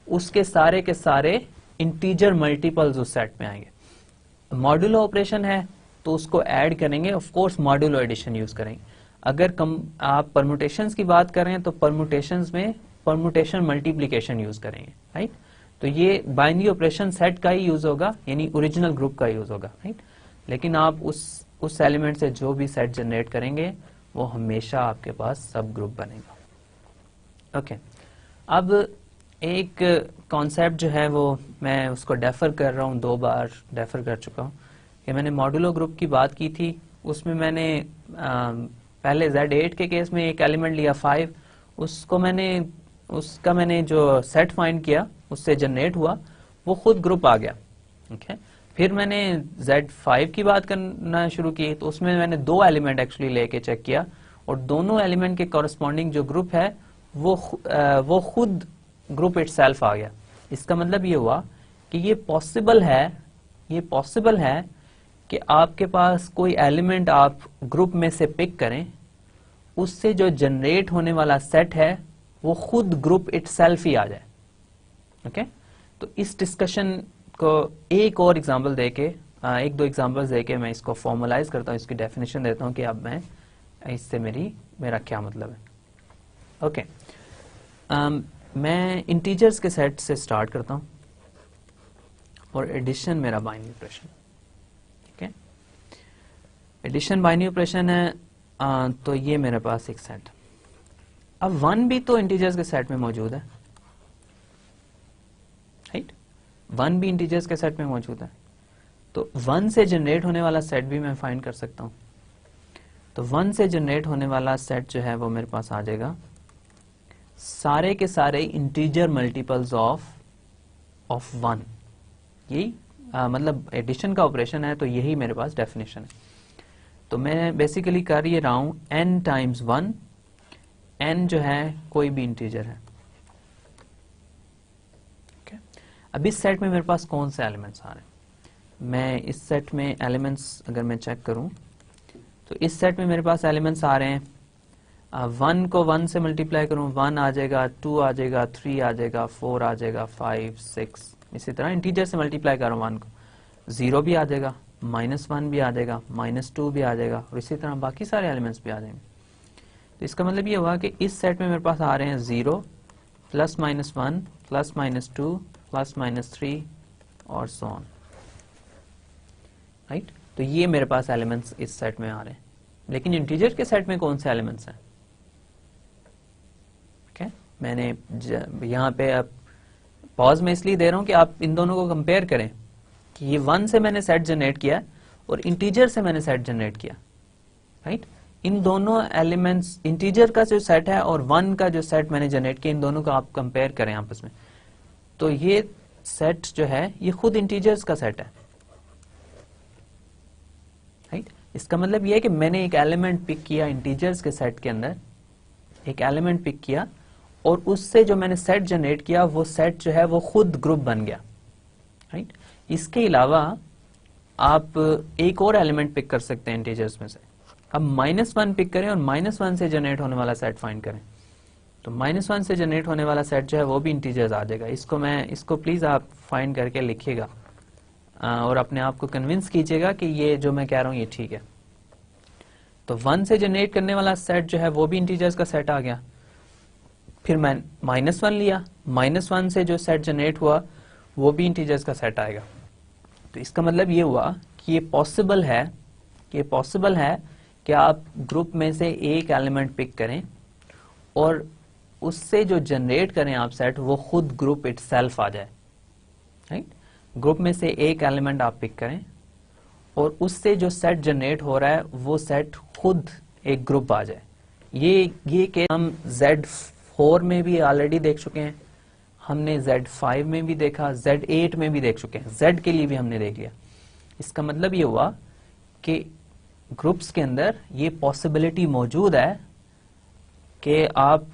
उसके सारे के सारे इंटीजर मल्टीपल्स उस सेट में आएंगे। मॉड्यूलो ऑपरेशन है तो उसको ऐड करेंगे, of course modulo addition use करेंगे। अगर आप परमुटेशंस की बात करें तो परमुटेशंस में परमुटेशन मल्टीप्लिकेशन यूज करेंगे, राइट। तो ये बाइनरी ऑपरेशन सेट का ही यूज होगा, यानी ओरिजिनल ग्रुप का यूज होगा, राइट। लेकिन आप उस एलिमेंट से जो भी सेट जनरेट करेंगे वो हमेशा आपके पास सब ग्रुप बनेगा। ओके, अब एक कॉन्सेप्ट जो है वो मैं उसको डेफर कर रहा हूँ, 2 बार डेफर कर चुका हूँ कि मैंने मॉड्यूलो ग्रुप की बात की थी। उसमें मैंने पहले Z8 के केस में एक एलिमेंट लिया 5, उसका मैंने जो सेट फाइंड किया उससे जनरेट हुआ वो खुद ग्रुप आ गया। ओके, फिर मैंने Z5 की बात करना शुरू की तो उसमें मैंने 2 एलिमेंट एक्चुअली लेके चेक किया और दोनों एलिमेंट के कॉरस्पॉन्डिंग जो ग्रुप है वो खुद ग्रुप इटसेल्फ आ गया। इसका मतलब ये हुआ कि ये पॉसिबल है कि आपके पास कोई एलिमेंट आप ग्रुप में से पिक करें, उससे जो जनरेट होने वाला सेट है वो खुद ग्रुप इटसेल्फ ही आ जाए। ओके, तो इस डिस्कशन को एक और एग्जांपल देके, 1-2 एग्जांपल्स देके मैं इसको फॉर्मलाइज करता हूँ, इसकी डेफिनेशन देता हूँ कि अब मैं इससे मेरा क्या मतलब है। ओके, मैं इंटीजर्स के सेट से स्टार्ट करता हूँ और एडिशन मेरा बाइनरी ऑपरेशन। ठीक है, एडिशन बाइनरी ऑपरेशन है, तो ये मेरे पास एक सेट। अब 1 भी तो इंटीजर्स के सेट में मौजूद है, राइट। 1 भी इंटीजर्स के सेट में मौजूद है, तो 1 से जनरेट होने वाला सेट भी मैं फाइंड कर सकता हूं। तो 1 से जनरेट होने वाला सेट जो है वो मेरे पास आ जाएगा सारे के सारे इंटीजर मल्टीपल्स ऑफ 1। यही मतलब एडिशन का ऑपरेशन है, तो यही मेरे पास डेफिनेशन है। तो मैं बेसिकली कर ये रहा हूं n टाइम्स 1, n जो है कोई भी इंटीजर है। okay? अब इस सेट में मेरे पास कौन से एलिमेंट्स आ रहे हैं? मैं इस सेट में एलिमेंट्स अगर मैं चेक करूं तो इस सेट में मेरे पास एलिमेंट्स आ रहे हैं, 1 को 1 से मल्टीप्लाई करूं 1 आ जाएगा, 2 आ जाएगा, 3 आ जाएगा, 4 आ जाएगा, 5, 6, इसी तरह इंटीजर से मल्टीप्लाई करूं 1 को 0 भी आ जाएगा, -1 भी आ जाएगा, -2 भी आ जाएगा और इसी तरह बाकी सारे एलिमेंट्स भी आ जाएंगे। तो इसका मतलब ये हुआ कि इस सेट में मेरे पास आ रहे हैं 0, +-1, +-2, +-3 और सो ऑन, राइट। तो ये मेरे पास एलिमेंट्स इस सेट में आ रहे हैं। लेकिन इंटीजर के सेट में कौन से एलिमेंट्स हैं? मैंने यहाँ पे अब पॉज में इसलिए दे रहा हूं कि आप इन दोनों को कंपेयर करें कि ये 1 से मैंने सेट जनरेट किया और इंटीजर से मैंने सेट जनरेट किया, राइट। इन दोनों एलिमेंट्स, इंटीजर का जो सेट है और 1 का जो सेट मैंने जनरेट किया, इन दोनों का आप कंपेयर करें आपस में, तो ये सेट जो है ये खुद इंटीजर्स का सेट है, राइट। इसका मतलब ये है कि मैंने एक एलिमेंट पिक किया इंटीजर्स के सेट के अंदर, एक एलिमेंट पिक किया और उससे जो मैंने सेट जनरेट किया वो सेट जो है वो खुद ग्रुप बन गया, राइट। इसके अलावा आप एक और एलिमेंट पिक कर सकते हैं इंटीजर्स में से। अब -1 पिक करें और -1 से जनरेट होने वाला सेट फाइंड करें, तो -1 से जनरेट होने वाला सेट जो है वो भी इंटीजर्स आ जाएगा। इसको प्लीज आप फाइंड करके लिखिएगा और अपने आप को कन्विंस कीजिएगा कि ये जो मैं कह रहा हूं ये ठीक है। तो 1 से जनरेट करने वाला सेट जो है वो भी इंटीजर्स का सेट आ गया। फिर मैं -1 लिया, -1 से जो सेट जनरेट हुआ वो भी इंटीजर्स का सेट आएगा, तो इसका मतलब ये हुआ कि ये पॉसिबल है कि आप ग्रुप में से एक एलिमेंट पिक करें और उससे जो जनरेट करें आप सेट वो खुद ग्रुप इटसेल्फ आ जाए, राइट। ग्रुप में से एक एलिमेंट आप पिक करें और उससे जो सेट जनरेट हो रहा है वो सेट खुद एक ग्रुप आ जाए। ये केस हम Z4 में भी ऑलरेडी देख चुके हैं, हमने Z5 में भी देखा, Z8 में भी देख चुके हैं, Z के लिए भी हमने देख लिया। इसका मतलब ये हुआ कि ग्रुप्स के अंदर ये पॉसिबिलिटी मौजूद है कि आप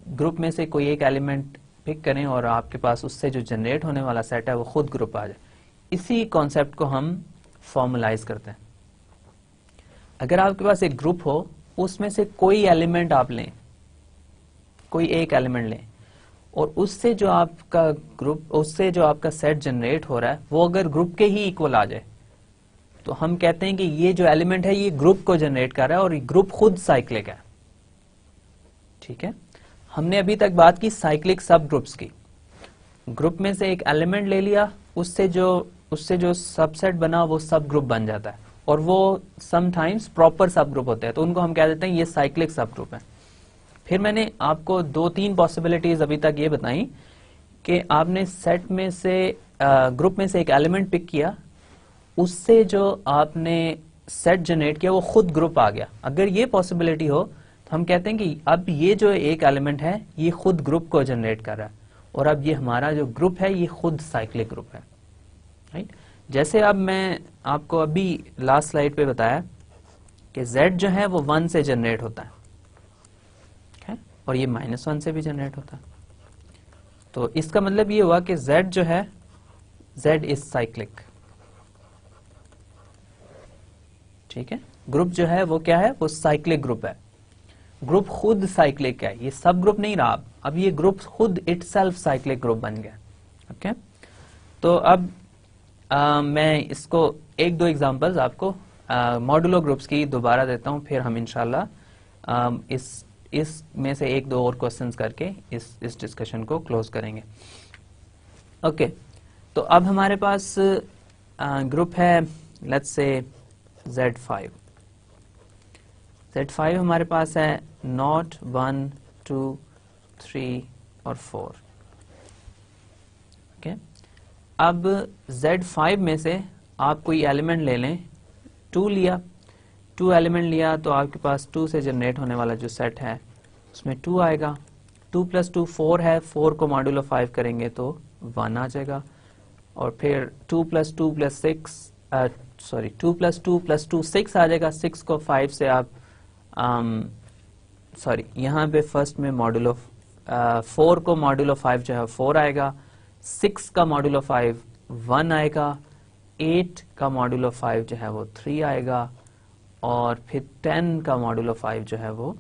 ग्रुप में से कोई एक एलिमेंट पिक करें और आपके पास उससे जो जनरेट होने वाला सेट है वो खुद ग्रुप आ जाए। इसी कॉन्सेप्ट को हम फॉर्मलाइज करते हैं। अगर आपके पास एक ग्रुप हो, उसमें से कोई एलिमेंट आप लें, कोई एक एलिमेंट लें और उससे जो आपका सेट जनरेट हो रहा है वो अगर ग्रुप के ही इक्वल आ जाए, तो हम कहते हैं कि ये जो एलिमेंट है ये ग्रुप को जनरेट कर रहा है और ये ग्रुप खुद साइक्लिक है। ठीक है, हमने अभी तक बात की साइक्लिक सब ग्रुप्स की। ग्रुप में से एक एलिमेंट ले लिया, उससे जो सबसेट बना वो सब ग्रुप बन जाता है और वो समटाइम्स प्रॉपर सब ग्रुप होते हैं, तो उनको हम कह देते हैं ये साइक्लिक सब ग्रुप है। फिर मैंने आपको 2-3 पॉसिबिलिटीज अभी तक ये बताई कि आपने सेट में से ग्रुप में से एक एलिमेंट पिक किया, उससे जो आपने सेट जनरेट किया वो खुद ग्रुप आ गया। अगर ये पॉसिबिलिटी हो तो हम कहते हैं कि अब ये जो एक एलिमेंट है ये खुद ग्रुप को जनरेट कर रहा है और अब ये हमारा जो ग्रुप है ये खुद साइक्लिक ग्रुप है, राइट। जैसे अब मैं आपको अभी लास्ट स्लाइड पे बताया कि Z जो है वो 1 से जनरेट होता है और ये -1 से भी जनरेट होता है। तो इसका मतलब ये हुआ कि Z जो है Z इज साइक्लिक। ठीक है, ग्रुप जो है वो क्या है, वो साइक्लिक ग्रुप है। ग्रुप खुद साइक्लिक है, ये सब ग्रुप नहीं रहा, अब ये ग्रुप खुद इटसेल्फ साइक्लिक ग्रुप बन गया। ओके, तो अब मैं इसको 1-2 एग्जांपल्स आपको मॉड्यूलो ग्रुप्स की दोबारा देता हूं, फिर हम इंशाल्लाह इस में से 1-2 और क्वेश्चंस करके इस डिस्कशन को क्लोज करेंगे। ओके, तो अब हमारे पास ग्रुप है लेट्स से Z5। Z5 हमारे पास है 0, 1, 2, 3 और 4। ओके, अब Z5 में से आप कोई एलिमेंट ले लें, 2 लिया, 2 एलिमेंट लिया तो आपके पास 2 से जनरेट होने वाला जो सेट है उसमें 2 आएगा। 2 + 2 4 है, 4 को मॉड्यूलो 5 करेंगे तो 1 आ जाएगा। और फिर 2 + 2 + 2 6 आ जाएगा। 6 को 5 से आप यहाँ पे फर्स्ट में मॉड्यूलो 4 को मॉड्यूलो 5 जो है 4 आएगा, 6 का मॉड्यूलो 5 1 आएगा, 8 का मॉड्यूलो 5 जो है वो 3 आएगा और फिर 10 का मॉड्यूलो 5 जो है वो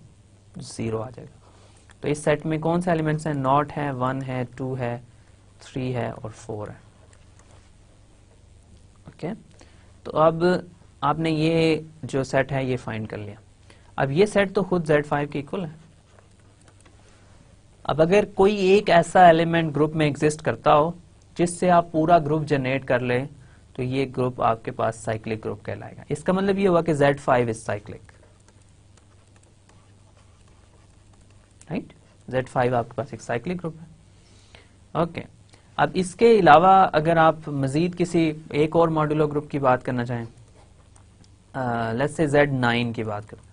0 आ जाएगा। तो इस सेट में कौन से एलिमेंट्स हैं, 0 है, 1 है, 2 है, 3 है और 4 है। ओके, तो अब आपने ये जो सेट है ये फाइंड कर लिया। अब ये सेट तो खुद Z5 के इक्वल है। अब अगर कोई एक ऐसा एलिमेंट ग्रुप में एग्जिस्ट करता हो जिससे आप पूरा ग्रुप जनरेट कर ले, तो ये ग्रुप आपके पास साइक्लिक ग्रुप कहलाएगा। इसका मतलब ये हुआ कि Z5 is cyclic, right. Z5 आपके पास एक साइक्लिक ग्रुप है। ओके, अब इसके अलावा अगर आप मजीद किसी एक और मॉड्यूलो ग्रुप की बात करना चाहें, लेट्स से Z9 की बात करें।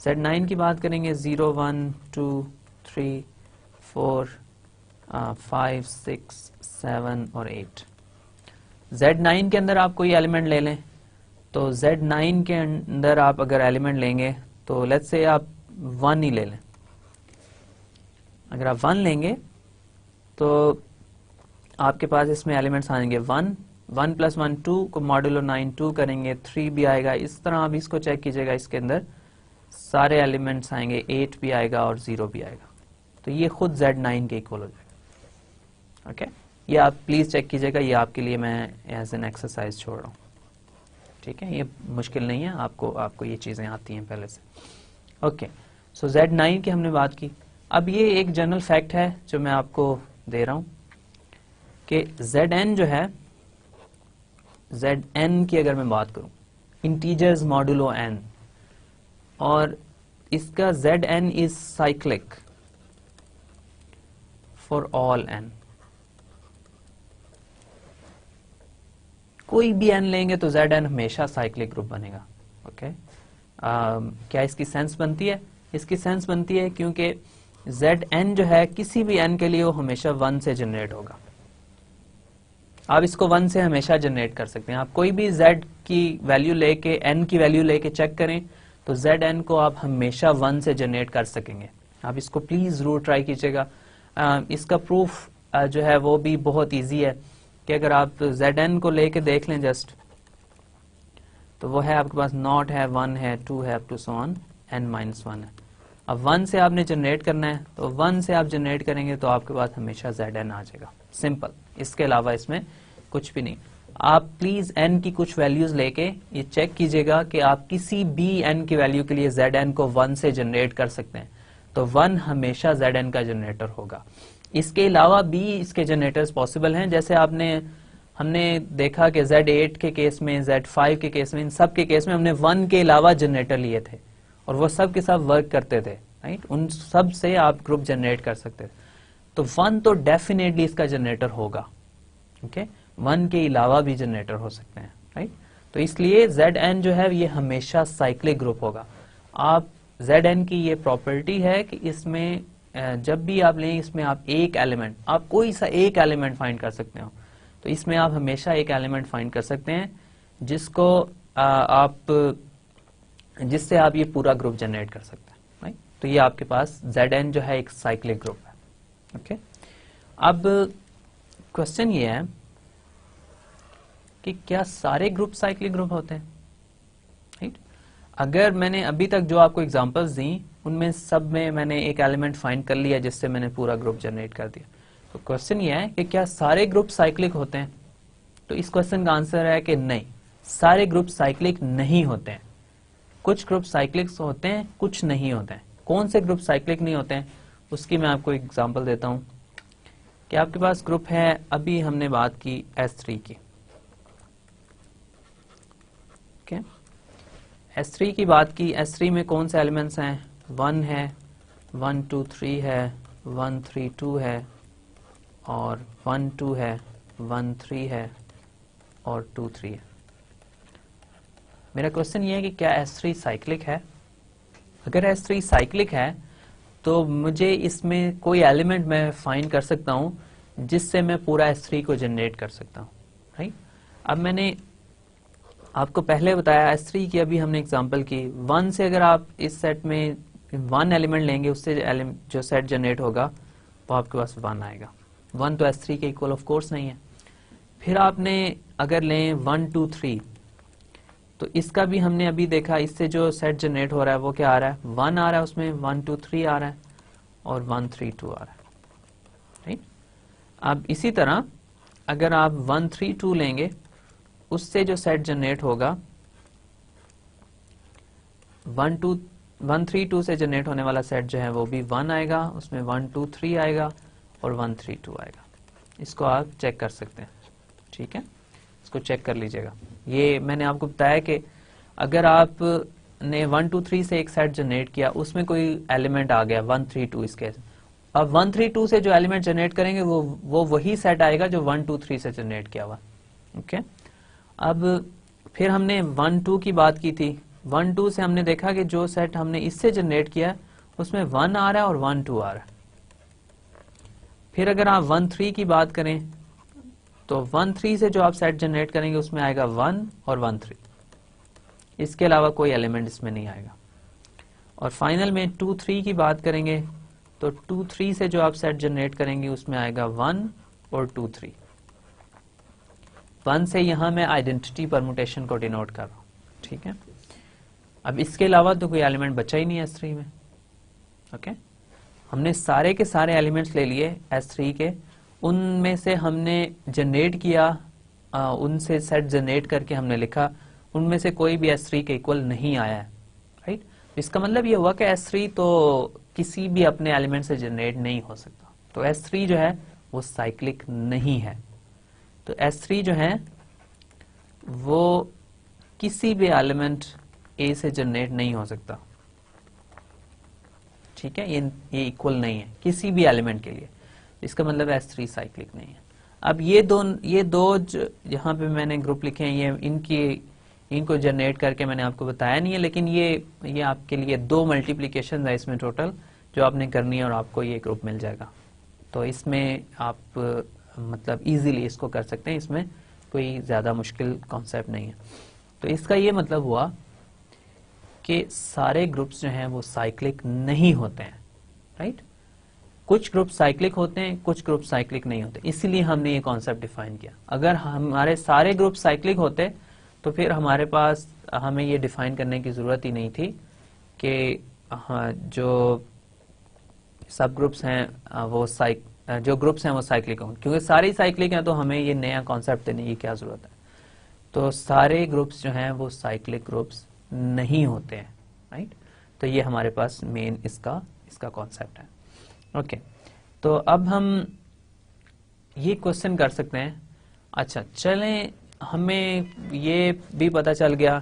Z9 की बात करेंगे 0, 1, 2, 3, 4, 5, 6, 7 और 8। Z9 के अंदर आप कोई एलिमेंट ले लें, तो Z9 के अंदर आप अगर एलिमेंट लेंगे तो लेट्स से आप 1 ही ले लें। अगर आप 1 लेंगे तो आपके पास इसमें एलिमेंट्स आएंगे 1 + 1 2 को मॉड्यूलो 9 2 करेंगे, 3 भी आएगा। इस तरह आप इसको चेक कीजिएगा, इसके अंदर सारे एलिमेंट्स आएंगे, 8 भी आएगा और 0 भी आएगा। तो ये खुद Z9 के इक्वल हो जाएगा। ओके, ये आप प्लीज चेक कीजिएगा, ये आपके लिए मैं एज एन एक्सरसाइज छोड़ रहा हूँ। ठीक है, ये मुश्किल नहीं है, आपको ये चीजें आती हैं पहले से। ओके, सो Z9 की हमने बात की। अब ये एक जनरल फैक्ट है जो मैं आपको दे रहा हूं कि Zn जो है Zn की अगर मैं बात करूं, इंटीजर्स मॉडुलो n, और इसका Zn is cyclic for all n, कोई भी n लेंगे तो Zn हमेशा साइक्लिक ग्रुप बनेगा। ओके, क्या इसकी सेंस बनती है? इसकी सेंस बनती है क्योंकि Zn जो है किसी भी n के लिए वो हमेशा 1 से जनरेट होगा। आप इसको 1 से हमेशा जनरेट कर सकते हैं। आप कोई भी z की वैल्यू लेके, n की वैल्यू लेके चेक करें तो Zn को आप हमेशा 1 से जनरेट कर सकेंगे। आप इसको प्लीज जरूर ट्राई कीजिएगा। इसका प्रूफ जो है वो भी बहुत इजी है कि अगर आप Zn को लेके देख लें जस्ट, तो वो है आपके पास नॉट है, 1 है, 2 है, up to so on n-1 है। अब 1 से आपने जनरेट करना है, तो 1 से आप जनरेट करेंगे तो आपके पास हमेशा Zn आ जाएगा, सिंपल। इसके अलावा इसमें कुछ भी नहीं। आप प्लीज n की कुछ वैल्यूज लेके ये चेक कीजिएगा कि आप किसी भी n की वैल्यू के लिए Zn को 1 से जनरेट कर सकते हैं, तो 1 हमेशा Zn का जनरेटर होगा। इसके अलावा भी इसके जनरेटर्स पॉसिबल हैं, जैसे हमने देखा कि Z8 के केस में, Z5 के केस में, इन सब के केस में हमने 1 के अलावा जनरेटर लिए थे और वो सब के सब वर्क करते थे, राइट। उन सब से आप ग्रुप जनरेट कर सकते थे। तो 1 तो डेफिनेटली इसका जनरेटर होगा, ओके। 1 के अलावा भी जनरेटर हो सकते हैं, राइट। तो इसलिए Zn जो है ये हमेशा साइक्लिक ग्रुप होगा। आप Zn की ये प्रॉपर्टी है कि इसमें जब भी आप लें, इसमें आप एक एलिमेंट, आप कोई सा एक एलिमेंट फाइंड कर सकते हो, तो इसमें आप हमेशा एक एलिमेंट फाइंड कर सकते हैं जिससे आप ये पूरा ग्रुप जनरेट कर सकते हैं, राइट। तो ये आपके पास Zn जो है एक साइक्लिक ग्रुप है, ओके। अब क्वेश्चन ये है कि क्या सारे ग्रुप साइक्लिक ग्रुप होते हैं, राइट। अगर मैंने अभी तक जो आपको एग्जांपल्स दी उनमें सब में मैंने एक एलिमेंट फाइंड कर लिया जिससे मैंने पूरा ग्रुप जनरेट कर दिया, तो क्वेश्चन ये है कि क्या सारे ग्रुप साइक्लिक होते हैं? तो इस क्वेश्चन का आंसर है कि नहीं, सारे ग्रुप साइक्लिक नहीं होते हैं। कुछ ग्रुप साइक्लिक होते हैं, कुछ नहीं होते हैं। कौन से ग्रुप साइक्लिक नहीं होते हैं उसकी मैं आपको एग्जांपल देता हूं कि आपके पास ग्रुप है, अभी हमने बात की S3 की, ओके। S3 की बात की, S3 में कौन से एलिमेंट्स हैं? 1 है, 1 2 3 है, 1 3 2 है, और 1 2 है, 1 3 है, और 2 3 है। मेरा क्वेश्चन ये है कि क्या S3 साइक्लिक है? अगर S3 साइक्लिक है तो मुझे इसमें कोई एलिमेंट मैं फाइंड कर सकता हूं जिससे मैं पूरा S3 को जनरेट कर सकता हूं, राइट। अब मैंने आपको पहले बताया S3 की, अभी हमने एग्जांपल की 1 से, अगर आप इस सेट में 1 एलिमेंट लेंगे उससे जो सेट जनरेट होगा वो आपके पास 1 आएगा। 1 तो S3 के इक्वल ऑफ कोर्स नहीं है। फिर आपने अगर लें 1 2 3, तो इसका भी हमने अभी देखा, इससे जो सेट जनरेट हो रहा है वो क्या आ रहा है? 1 आ रहा है, उसमें 1 2 3 आ रहा है और 1 3 2 आ रहा है, राइट। अब इसी तरह अगर आप 1 3 2 लेंगे, उससे जो सेट जनरेट होगा 1 3 2 से जनरेट होने वाला सेट जो है वो भी 1 आएगा, उसमें 1 2 3 आएगा और 1 3 2 आएगा। इसको आप चेक कर सकते हैं, ठीक है, इसको चेक कर लीजिएगा। ये मैंने आपको बताया कि अगर आपने 1 2 3 से एक सेट जनरेट किया, उसमें कोई एलिमेंट आ गया 1 3 2 इसके, अब 1 3 2 से जो एलिमेंट जनरेट करेंगे वो वही सेट आएगा जो 1 2 3 से जनरेट किया हुआ, ओके। अब फिर हमने 1 2 की बात की थी, 1 2 से हमने देखा कि जो सेट हमने इससे जनरेट किया उसमें 1 आ रहा है और 1 2 आ रहा है। फिर अगर आप 1 3 की बात करें तो 1 3 से जो आप सेट जनरेट करेंगे उसमें आएगा 1 और 1 3, इसके अलावा कोई एलिमेंट इसमें नहीं आएगा। और फाइनल में 2 3 की बात करेंगे तो 2 3 से जो आप सेट जनरेट करेंगे उसमें आएगा 1 और 2 3। 1 से यहां मैं आइडेंटिटी परमुटेशन को डिनोट कर रहा हूं, ठीक है। अब इसके अलावा तो कोई एलिमेंट बचा ही नहीं है S3 में, ओके। हमने सारे के सारे एलिमेंट्स ले लिए S3 के, उनमें से हमने जनरेट किया, उनसे सेट जनरेट करके हमने लिखा, उनमें से कोई भी S3 के इक्वल नहीं आया है, राइट। इसका मतलब ये हुआ कि S3 तो किसी भी अपने एलिमेंट से जनरेट नहीं हो सकता, तो S3 जो है वो साइक्लिक नहीं है। तो S3 जो है वो किसी भी एलिमेंट ए से जनरेट नहीं हो सकता, ठीक है। ये इक्वल नहीं है किसी भी एलिमेंट के लिए, इसका मतलब S3 साइक्लिक नहीं है। अब ये दो यहाँ पे मैंने ग्रुप लिखे हैं, ये इनको जनरेट करके मैंने आपको बताया नहीं है, लेकिन ये आपके लिए 2 मल्टीप्लिकेशन है इसमें टोटल जो आपने करनी है और आपको ये ग्रुप मिल जाएगा। तो इसमें आप मतलब इजीली इसको कर सकते हैं, इसमें कोई ज्यादा मुश्किल कॉन्सेप्ट नहीं है। तो इसका ये मतलब हुआ कि सारे ग्रुप्स जो हैं वो साइक्लिक नहीं होते हैं, राइट। कुछ ग्रुप साइक्लिक होते हैं, कुछ ग्रुप साइक्लिक नहीं होते, इसीलिए हमने ये कॉन्सेप्ट डिफाइन किया। अगर हमारे सारे ग्रुप साइक्लिक होते तो फिर हमारे पास हमें ये डिफाइन करने की जरूरत ही नहीं थी कि जो सब ग्रुप्स हैं वो जो ग्रुप्स हैं वो साइक्लिक होंगे, क्योंकि सारे साइक्लिक हैं तो हमें ये नया कॉन्सेप्ट देने की क्या जरूरत है। तो सारे ग्रुप्स जो हैं वो साइक्लिक ग्रुप्स नहीं होते हैं, राइट। तो ये हमारे पास मेन इसका कॉन्सेप्ट है। ओके, तो अब हम ये क्वेश्चन कर सकते हैं। अच्छा चलें, हमें ये भी पता चल गया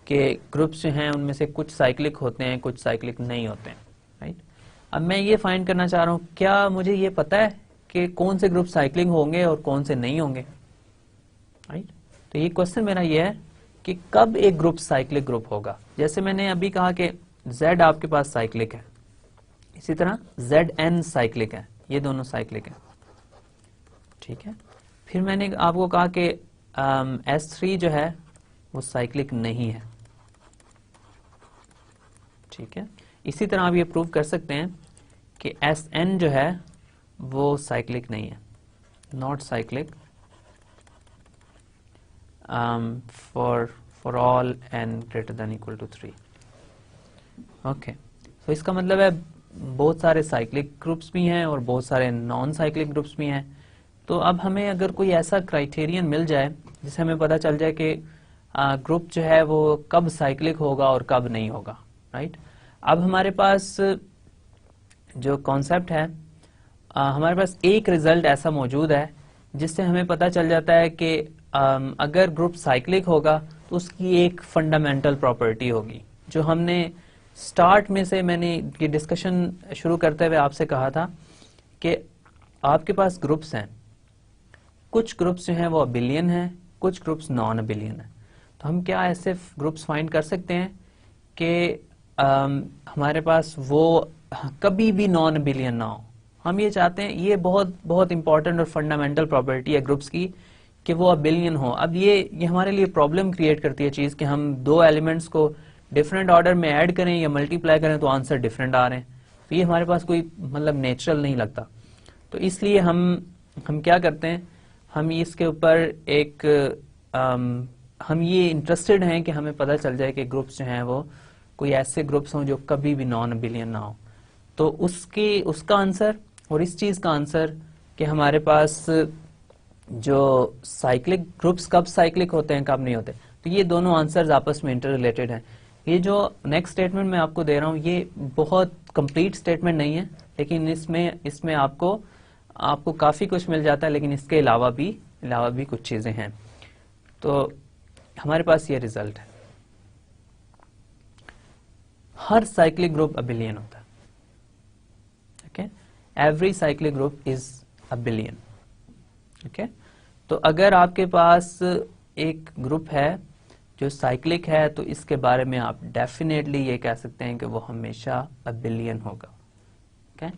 कि ग्रुप्स जो हैं उनमें से कुछ साइक्लिक होते हैं, कुछ साइक्लिक नहीं होते हैं, राइट। अब मैं ये फाइंड करना चाह रहा हूं, क्या मुझे ये पता है कि कौन से ग्रुप साइक्लिक होंगे और कौन से नहीं होंगे, राइट। तो ये क्वेश्चन मेरा ये है कि कब एक ग्रुप साइक्लिक ग्रुप होगा। जैसे मैंने अभी कहा कि Z आपके पास साइक्लिक है, इसी तरह Zn साइक्लिक है, ये दोनों साइक्लिक है, ठीक है। फिर मैंने आपको कहा कि S3 जो है वो साइक्लिक नहीं है, ठीक है। इसी तरह आप ये प्रूव कर सकते हैं कि Sn जो है वो साइक्लिक नहीं है, not cyclic for all n greater than equal to 3। Okay, तो इसका मतलब है बहुत सारे साइक्लिक ग्रुप्स भी हैं और बहुत सारे नॉन साइक्लिक ग्रुप्स भी हैं। तो अब हमें अगर कोई ऐसा क्राइटेरियन मिल जाए जिससे हमें पता चल जाए कि ग्रुप जो है वो कब साइक्लिक होगा और कब नहीं होगा, राइट। अब हमारे पास जो कॉन्सेप्ट है, हमारे पास एक रिजल्ट ऐसा मौजूद है जिससे हमें पता चल जाता है कि अगर ग्रुप साइक्लिक होगा तो उसकी एक फंडामेंटल प्रॉपर्टी होगी जो हमने स्टार्ट में से मैंने ये डिस्कशन शुरू करते हुए आपसे कहा था कि आपके पास ग्रुप्स हैं, कुछ ग्रुप्स जो हैं वो अबिलियन हैं, कुछ ग्रुप्स नॉन अबिलियन हैं। तो हम क्या ऐसे ग्रुप्स फाइंड कर सकते हैं कि हमारे पास वो कभी भी नॉन अबिलियन ना हो। हम ये चाहते हैं, ये बहुत बहुत इंपॉर्टेंट और फंडामेंटल प्रॉपर्टी है ग्रुप्स की कि वो अबिलियन हो। अब ये हमारे लिए प्रॉब्लम क्रिएट करती है चीज कि हम दो एलिमेंट्स को डिफरेंट ऑर्डर में ऐड करें या मल्टीप्लाई करें तो आंसर डिफरेंट आ रहे हैं, तो ये हमारे पास कोई मतलब नेचुरल नहीं लगता। तो इसलिए हम क्या करते हैं, हम इसके ऊपर एक हम ये इंटरेस्टेड हैं कि हमें पता चल जाए कि ग्रुप्स जो हैं वो कोई ऐसे ग्रुप्स हों जो कभी भी नॉन अबिलियन ना हो। तो उसका आंसर और इस चीज का आंसर कि हमारे पास जो साइक्लिक ग्रुप्स कब साइक्लिक होते हैं कब नहीं होते, तो ये दोनों आंसर्स आपस में इंटर रिलेटेड हैं। ये जो नेक्स्ट स्टेटमेंट मैं आपको दे रहा हूँ ये बहुत कंप्लीट स्टेटमेंट नहीं है, लेकिन इसमें आपको काफी कुछ मिल जाता है, लेकिन इसके अलावा भी कुछ चीजें हैं। तो हमारे पास ये रिजल्ट है, हर साइक्लिक ग्रुप अबिलियन होता है, okay. Every cyclic group is abelian, okay. तो अगर आपके पास एक ग्रुप है जो साइक्लिक है तो इसके बारे में आप डेफिनेटली ये कह सकते हैं कि वो हमेशा अबिलियन होगा, ओके।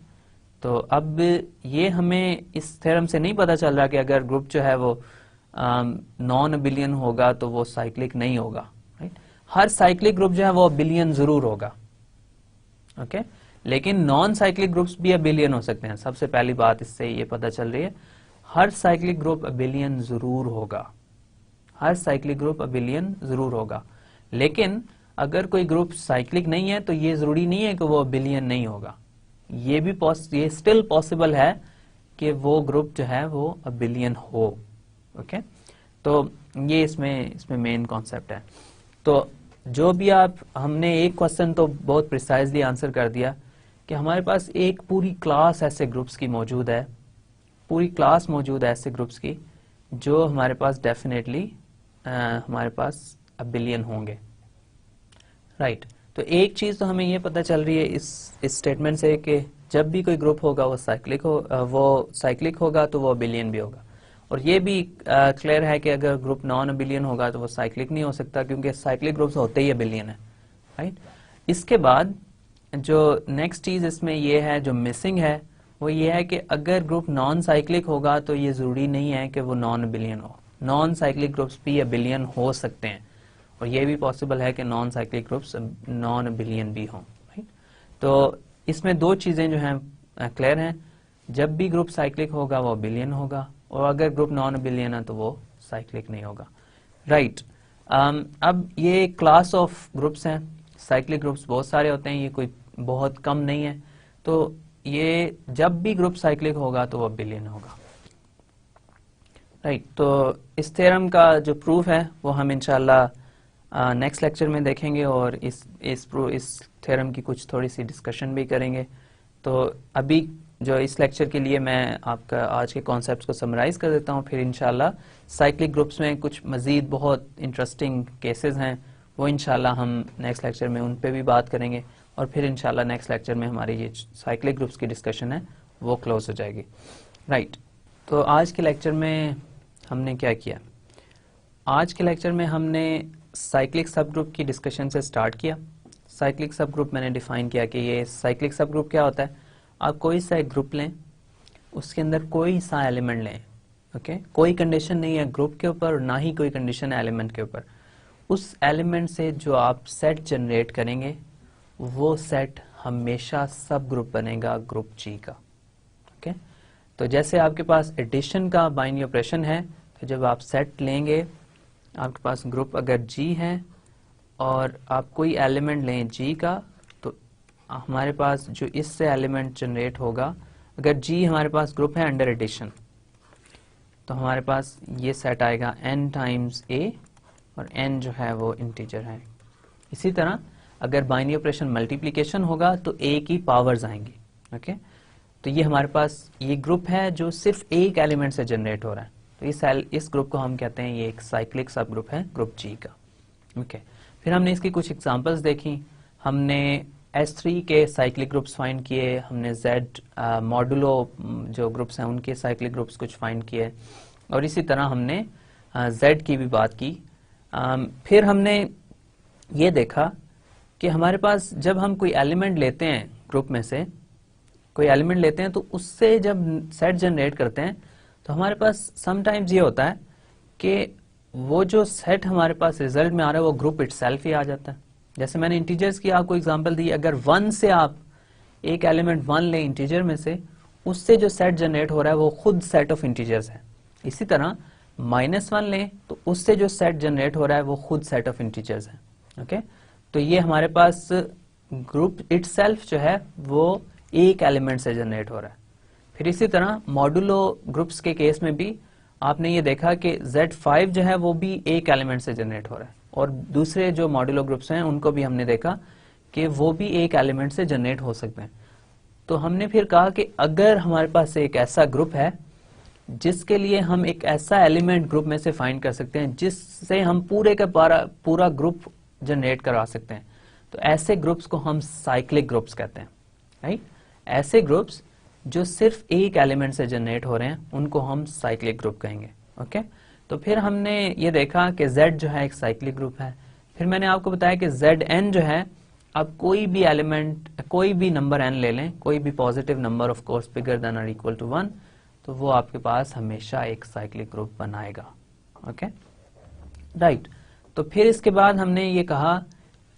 तो अब ये हमें इस थ्योरम से नहीं पता चल रहा कि अगर ग्रुप जो है वो नॉन अबिलियन होगा तो वो साइक्लिक नहीं होगा, राइट। हर साइक्लिक ग्रुप जो है वो अबिलियन जरूर होगा, ओके। लेकिन नॉन साइक्लिक ग्रुप्स भी अबिलियन हो सकते हैं। सबसे पहली बात इससे ये पता चल रही है, हर साइक्लिक ग्रुप अबिलियन जरूर होगा, हर साइक्लिक ग्रुप अबिलियन जरूर होगा। लेकिन अगर कोई ग्रुप साइक्लिक नहीं है तो ये जरूरी नहीं है कि वो अबिलियन नहीं होगा, ये स्टिल पॉसिबल है कि वो ग्रुप जो है वो अबिलियन हो, ओके। तो ये इसमें मेन कॉन्सेप्ट है। तो जो भी हमने एक क्वेश्चन तो बहुत प्रिसाइजली आंसर कर दिया कि हमारे पास एक पूरी क्लास ऐसे ग्रुप्स की मौजूद है, पूरी क्लास मौजूद है ऐसे ग्रुप्स की जो हमारे पास डेफिनेटली हमारे पास बिलियन होंगे, राइट। तो एक चीज़ तो हमें ये पता चल रही है इस स्टेटमेंट से कि जब भी कोई ग्रुप होगा वो साइक्लिक होगा तो वो बिलियन भी होगा। और ये भी क्लियर है कि अगर ग्रुप नॉन बिलियन होगा तो वो साइक्लिक नहीं हो सकता, क्योंकि साइक्लिक ग्रुप्स होते ही बिलियन है, राइट। इसके बाद जो नेक्स्ट चीज़ इसमें ये है जो मिसिंग है वो ये है कि अगर ग्रुप नॉन साइक्लिक होगा तो ये ज़रूरी नहीं है कि वो नॉन बिलियन हो। नॉन साइक्लिक ग्रुप्स भी बिलियन हो सकते हैं, और ये भी पॉसिबल है कि non cyclic groups non billion भी हों, राइट। तो इसमें दो चीज़ें जो हैं क्लियर हैं, जब भी ग्रुप साइक्लिक होगा वो बिलियन होगा, और अगर ग्रुप नॉन बिलियन है तो वो साइक्लिक नहीं होगा, राइट। अब ये क्लास ऑफ ग्रुप्स हैं, साइक्लिक ग्रुप्स बहुत सारे होते हैं, ये कोई बहुत कम नहीं है। तो ये जब भी ग्रुप साइक्लिक होगा तो वो बिलियन होगा, राइट। तो इस थ्योरम का जो प्रूफ है वो हम इंशाल्लाह नेक्स्ट लेक्चर में देखेंगे, और इस थ्योरम की कुछ थोड़ी सी डिस्कशन भी करेंगे। तो अभी जो इस लेक्चर के लिए मैं आपका आज के कॉन्सेप्ट्स को समराइज कर देता हूँ, फिर इंशाल्लाह साइक्लिक ग्रुप्स में कुछ मजीद बहुत इंटरेस्टिंग केसेस हैं, वो इंशाल्लाह हम नेक्स्ट लेक्चर में उन पे भी बात करेंगे, और फिर इंशाल्लाह नेक्स्ट लेक्चर में हमारी ये साइक्लिक ग्रुप्स की डिस्कशन है वो क्लोज हो जाएगी, राइट। तो आज के लेक्चर में हमने क्या किया, आज के लेक्चर में हमने साइक्लिक सब ग्रुप की डिस्कशन से स्टार्ट किया। साइक्लिक सब ग्रुप मैंने डिफाइन किया कि ये साइक्लिक सब ग्रुप क्या होता है। आप कोई सा एक ग्रुप लें, उसके अंदर कोई सा एलिमेंट लें, ओके, कोई कंडीशन नहीं है ग्रुप के ऊपर और ना ही कोई कंडीशन है एलिमेंट के ऊपर। उस एलिमेंट से जो आप सेट जनरेट करेंगे वो सेट हमेशा सब ग्रुप बनेगा ग्रुप जी का, ओके। तो जैसे आपके पास एडिशन का बाइनरी ऑपरेशन है, तो जब आप सेट लेंगे, आपके पास ग्रुप अगर जी है और आप कोई एलिमेंट लें जी का, तो हमारे पास जो इससे एलिमेंट जनरेट होगा, अगर जी हमारे पास ग्रुप है अंडर एडिशन, तो हमारे पास ये सेट आएगा n टाइम्स a, और n जो है वो इंटीजर है। इसी तरह अगर बाइनरी ऑपरेशन मल्टीप्लिकेशन होगा तो a की पावर्स आएंगी, ओके। तो ये हमारे पास ये ग्रुप है जो सिर्फ एक एलिमेंट से जनरेट हो रहा है, तो इस ग्रुप को हम कहते हैं ये एक साइक्लिक सब ग्रुप है ग्रुप जी का, ओके। फिर हमने इसकी कुछ एग्जांपल्स देखी, हमने S3 के साइक्लिक ग्रुप्स फाइंड किए, हमने Z मॉडुलो जो ग्रुप्स हैं उनके साइक्लिक ग्रुप्स कुछ फाइंड किए, और इसी तरह हमने Z की भी बात की। फिर हमने ये देखा कि हमारे पास जब हम कोई एलिमेंट लेते हैं, ग्रुप में से कोई एलिमेंट लेते हैं, तो उससे जब सेट जनरेट करते हैं तो हमारे पास समटाइम्स ये होता है कि वो जो सेट हमारे पास रिजल्ट में आ रहा है वो ग्रुप इटसेल्फ ही आ जाता है। जैसे मैंने इंटीजर्स की आपको एग्जांपल दी, अगर 1 से आप एक एलिमेंट 1 लें इंटीजर में से, उससे जो सेट जनरेट हो रहा है वो खुद सेट ऑफ इंटीजर्स है। इसी तरह -1 लें तो उससे जो सेट जनरेट हो रहा है वो खुद सेट ऑफ इंटीजर्स है, ओके। तो ये हमारे पास ग्रुप इटसेल्फ जो है वो एक एलिमेंट से जनरेट हो रहा है। फिर इसी तरह मॉडुलो ग्रुप्स के केस में भी आपने ये देखा कि Z5 जो है वो भी एक एलिमेंट से जनरेट हो रहा है, और दूसरे जो मॉडुलो ग्रुप्स हैं उनको भी हमने देखा कि वो भी एक एलिमेंट से जनरेट हो सकते हैं। तो हमने फिर कहा कि अगर हमारे पास एक ऐसा ग्रुप है जिसके लिए हम एक ऐसा एलिमेंट ग्रुप में से फाइंड कर सकते हैं जिससे हम पूरे का पूरा ग्रुप जनरेट करवा सकते हैं, तो ऐसे ग्रुप्स को हम साइक्लिक ग्रुप्स कहते हैं, राइट। ऐसे ग्रुप्स जो सिर्फ एक एलिमेंट से जनरेट हो रहे हैं उनको हम साइक्लिक ग्रुप कहेंगे, ओके। तो फिर हमने ये देखा कि Z जो है एक साइक्लिक ग्रुप है। फिर मैंने आपको बताया कि Zn जो है, आप कोई भी एलिमेंट, कोई भी नंबर n ले लें, कोई भी positive number of course bigger than और इक्वल टू 1, तो वो आपके पास हमेशा एक साइक्लिक ग्रुप बनाएगा, ओके, राइट। तो फिर इसके बाद हमने ये कहा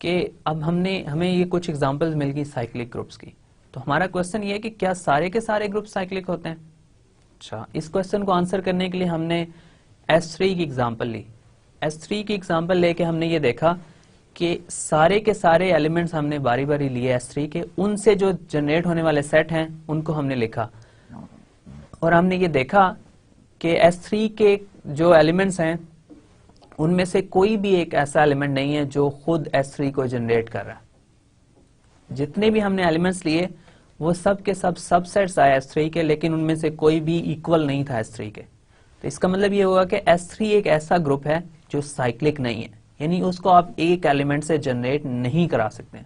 कि अब हमें ये कुछ एग्जांपल्स मिल गई साइक्लिक ग्रुप्स की। तो हमारा क्वेश्चन ये है कि क्या सारे के सारे ग्रुप साइक्लिक होते हैं? अच्छा, इस क्वेश्चन को आंसर करने के लिए हमने S3 की एग्जांपल ली। S3 की एग्जांपल लेके हमने ये देखा कि सारे के सारे एलिमेंट्स हमने बारी बारी लिए S3 के, उनसे जो जनरेट होने वाले सेट हैं उनको हमने लिखा, और हमने ये देखा कि S3 के जो एलिमेंट्स हैं उनमें से कोई भी एक ऐसा एलिमेंट नहीं है जो खुद S3 को जनरेट कर रहा है। जितने भी हमने एलिमेंट्स लिए वो सब के सब सबसेट्स आए S3 के, लेकिन उनमें से कोई भी इक्वल नहीं था S3 के। तो इसका मतलब ये होगा कि S3 एक ऐसा ग्रुप है जो साइक्लिक नहीं है, यानी उसको आप एक एलिमेंट से जनरेट नहीं करा सकते।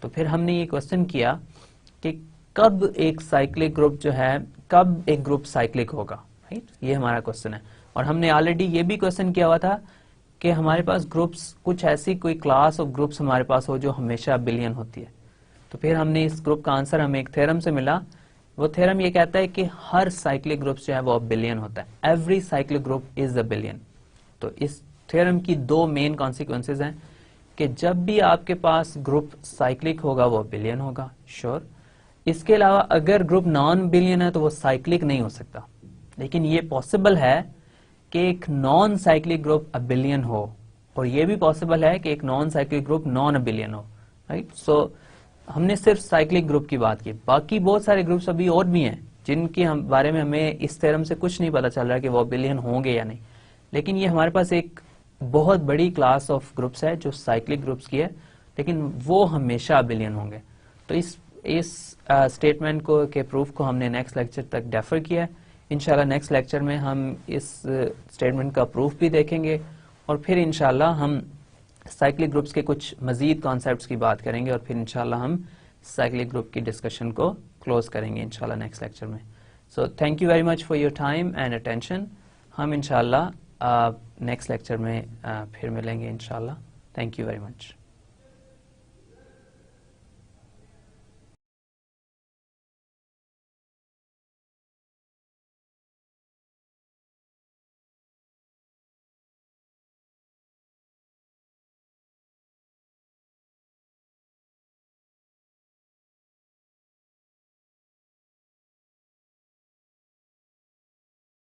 तो फिर हमने ये क्वेश्चन किया कि कब एक साइक्लिक ग्रुप जो है, कब एक ग्रुप साइक्लिक होगा, राइट, ये हमारा क्वेश्चन है। और हमने ऑलरेडी ये भी क्वेश्चन किया हुआ था कि हमारे पास ग्रुप्स, कुछ ऐसी कोई क्लास ऑफ ग्रुप्स हमारे पास हो जो हमेशा बिलियन होती है। तो फिर हमने इस ग्रुप का आंसर हमें एक थ्योरम से मिला। वो थ्योरम ये कहता है कि हर साइक्लिक ग्रुप जो है वो बिलियन होता है, every cyclic group is a billion. तो इस थ्योरम की दो मेन कॉन्सिक्वेंसेज हैं कि जब भी आपके पास ग्रुप साइक्लिक होगा वो बिलियन होगा, श्योर। इसके अलावा अगर ग्रुप नॉन बिलियन है तो वो साइक्लिक नहीं हो सकता, लेकिन ये पॉसिबल है कि एक नॉन साइक्लिक ग्रुप अबिलियन हो, और ये भी पॉसिबल है कि एक non cyclic group non abelian हो, राइट। सो हमने सिर्फ साइक्लिक ग्रुप की बात की, बाकी बहुत सारे ग्रुप्स अभी और भी हैं जिनके हम बारे में हमें इस थ्योरम से कुछ नहीं पता चल रहा कि वो अबिलियन होंगे या नहीं। लेकिन ये हमारे पास एक बहुत बड़ी क्लास ऑफ ग्रुप्स है जो साइक्लिक ग्रुप्स की है, लेकिन वो हमेशा अबिलियन होंगे। तो इस स्टेटमेंट को के प्रूफ को हमने नेक्स्ट लेक्चर तक डेफर किया है। इंशाल्लाह नेक्स्ट लेक्चर में हम इस स्टेटमेंट का प्रूफ भी देखेंगे, और फिर इंशाल्लाह हम साइक्लिक ग्रुप्स के कुछ मजीद कॉन्सेप्ट्स की बात करेंगे, और फिर इंशाल्लाह हम साइक्लिक ग्रुप की डिस्कशन को क्लोज करेंगे इंशाल्लाह नेक्स्ट लेक्चर में। So thank you very much for your time and attention. हम इंशाल्लाह नेक्स्ट लेक्चर में फिर मिलेंगे इंशाल्लाह। Thank you very much.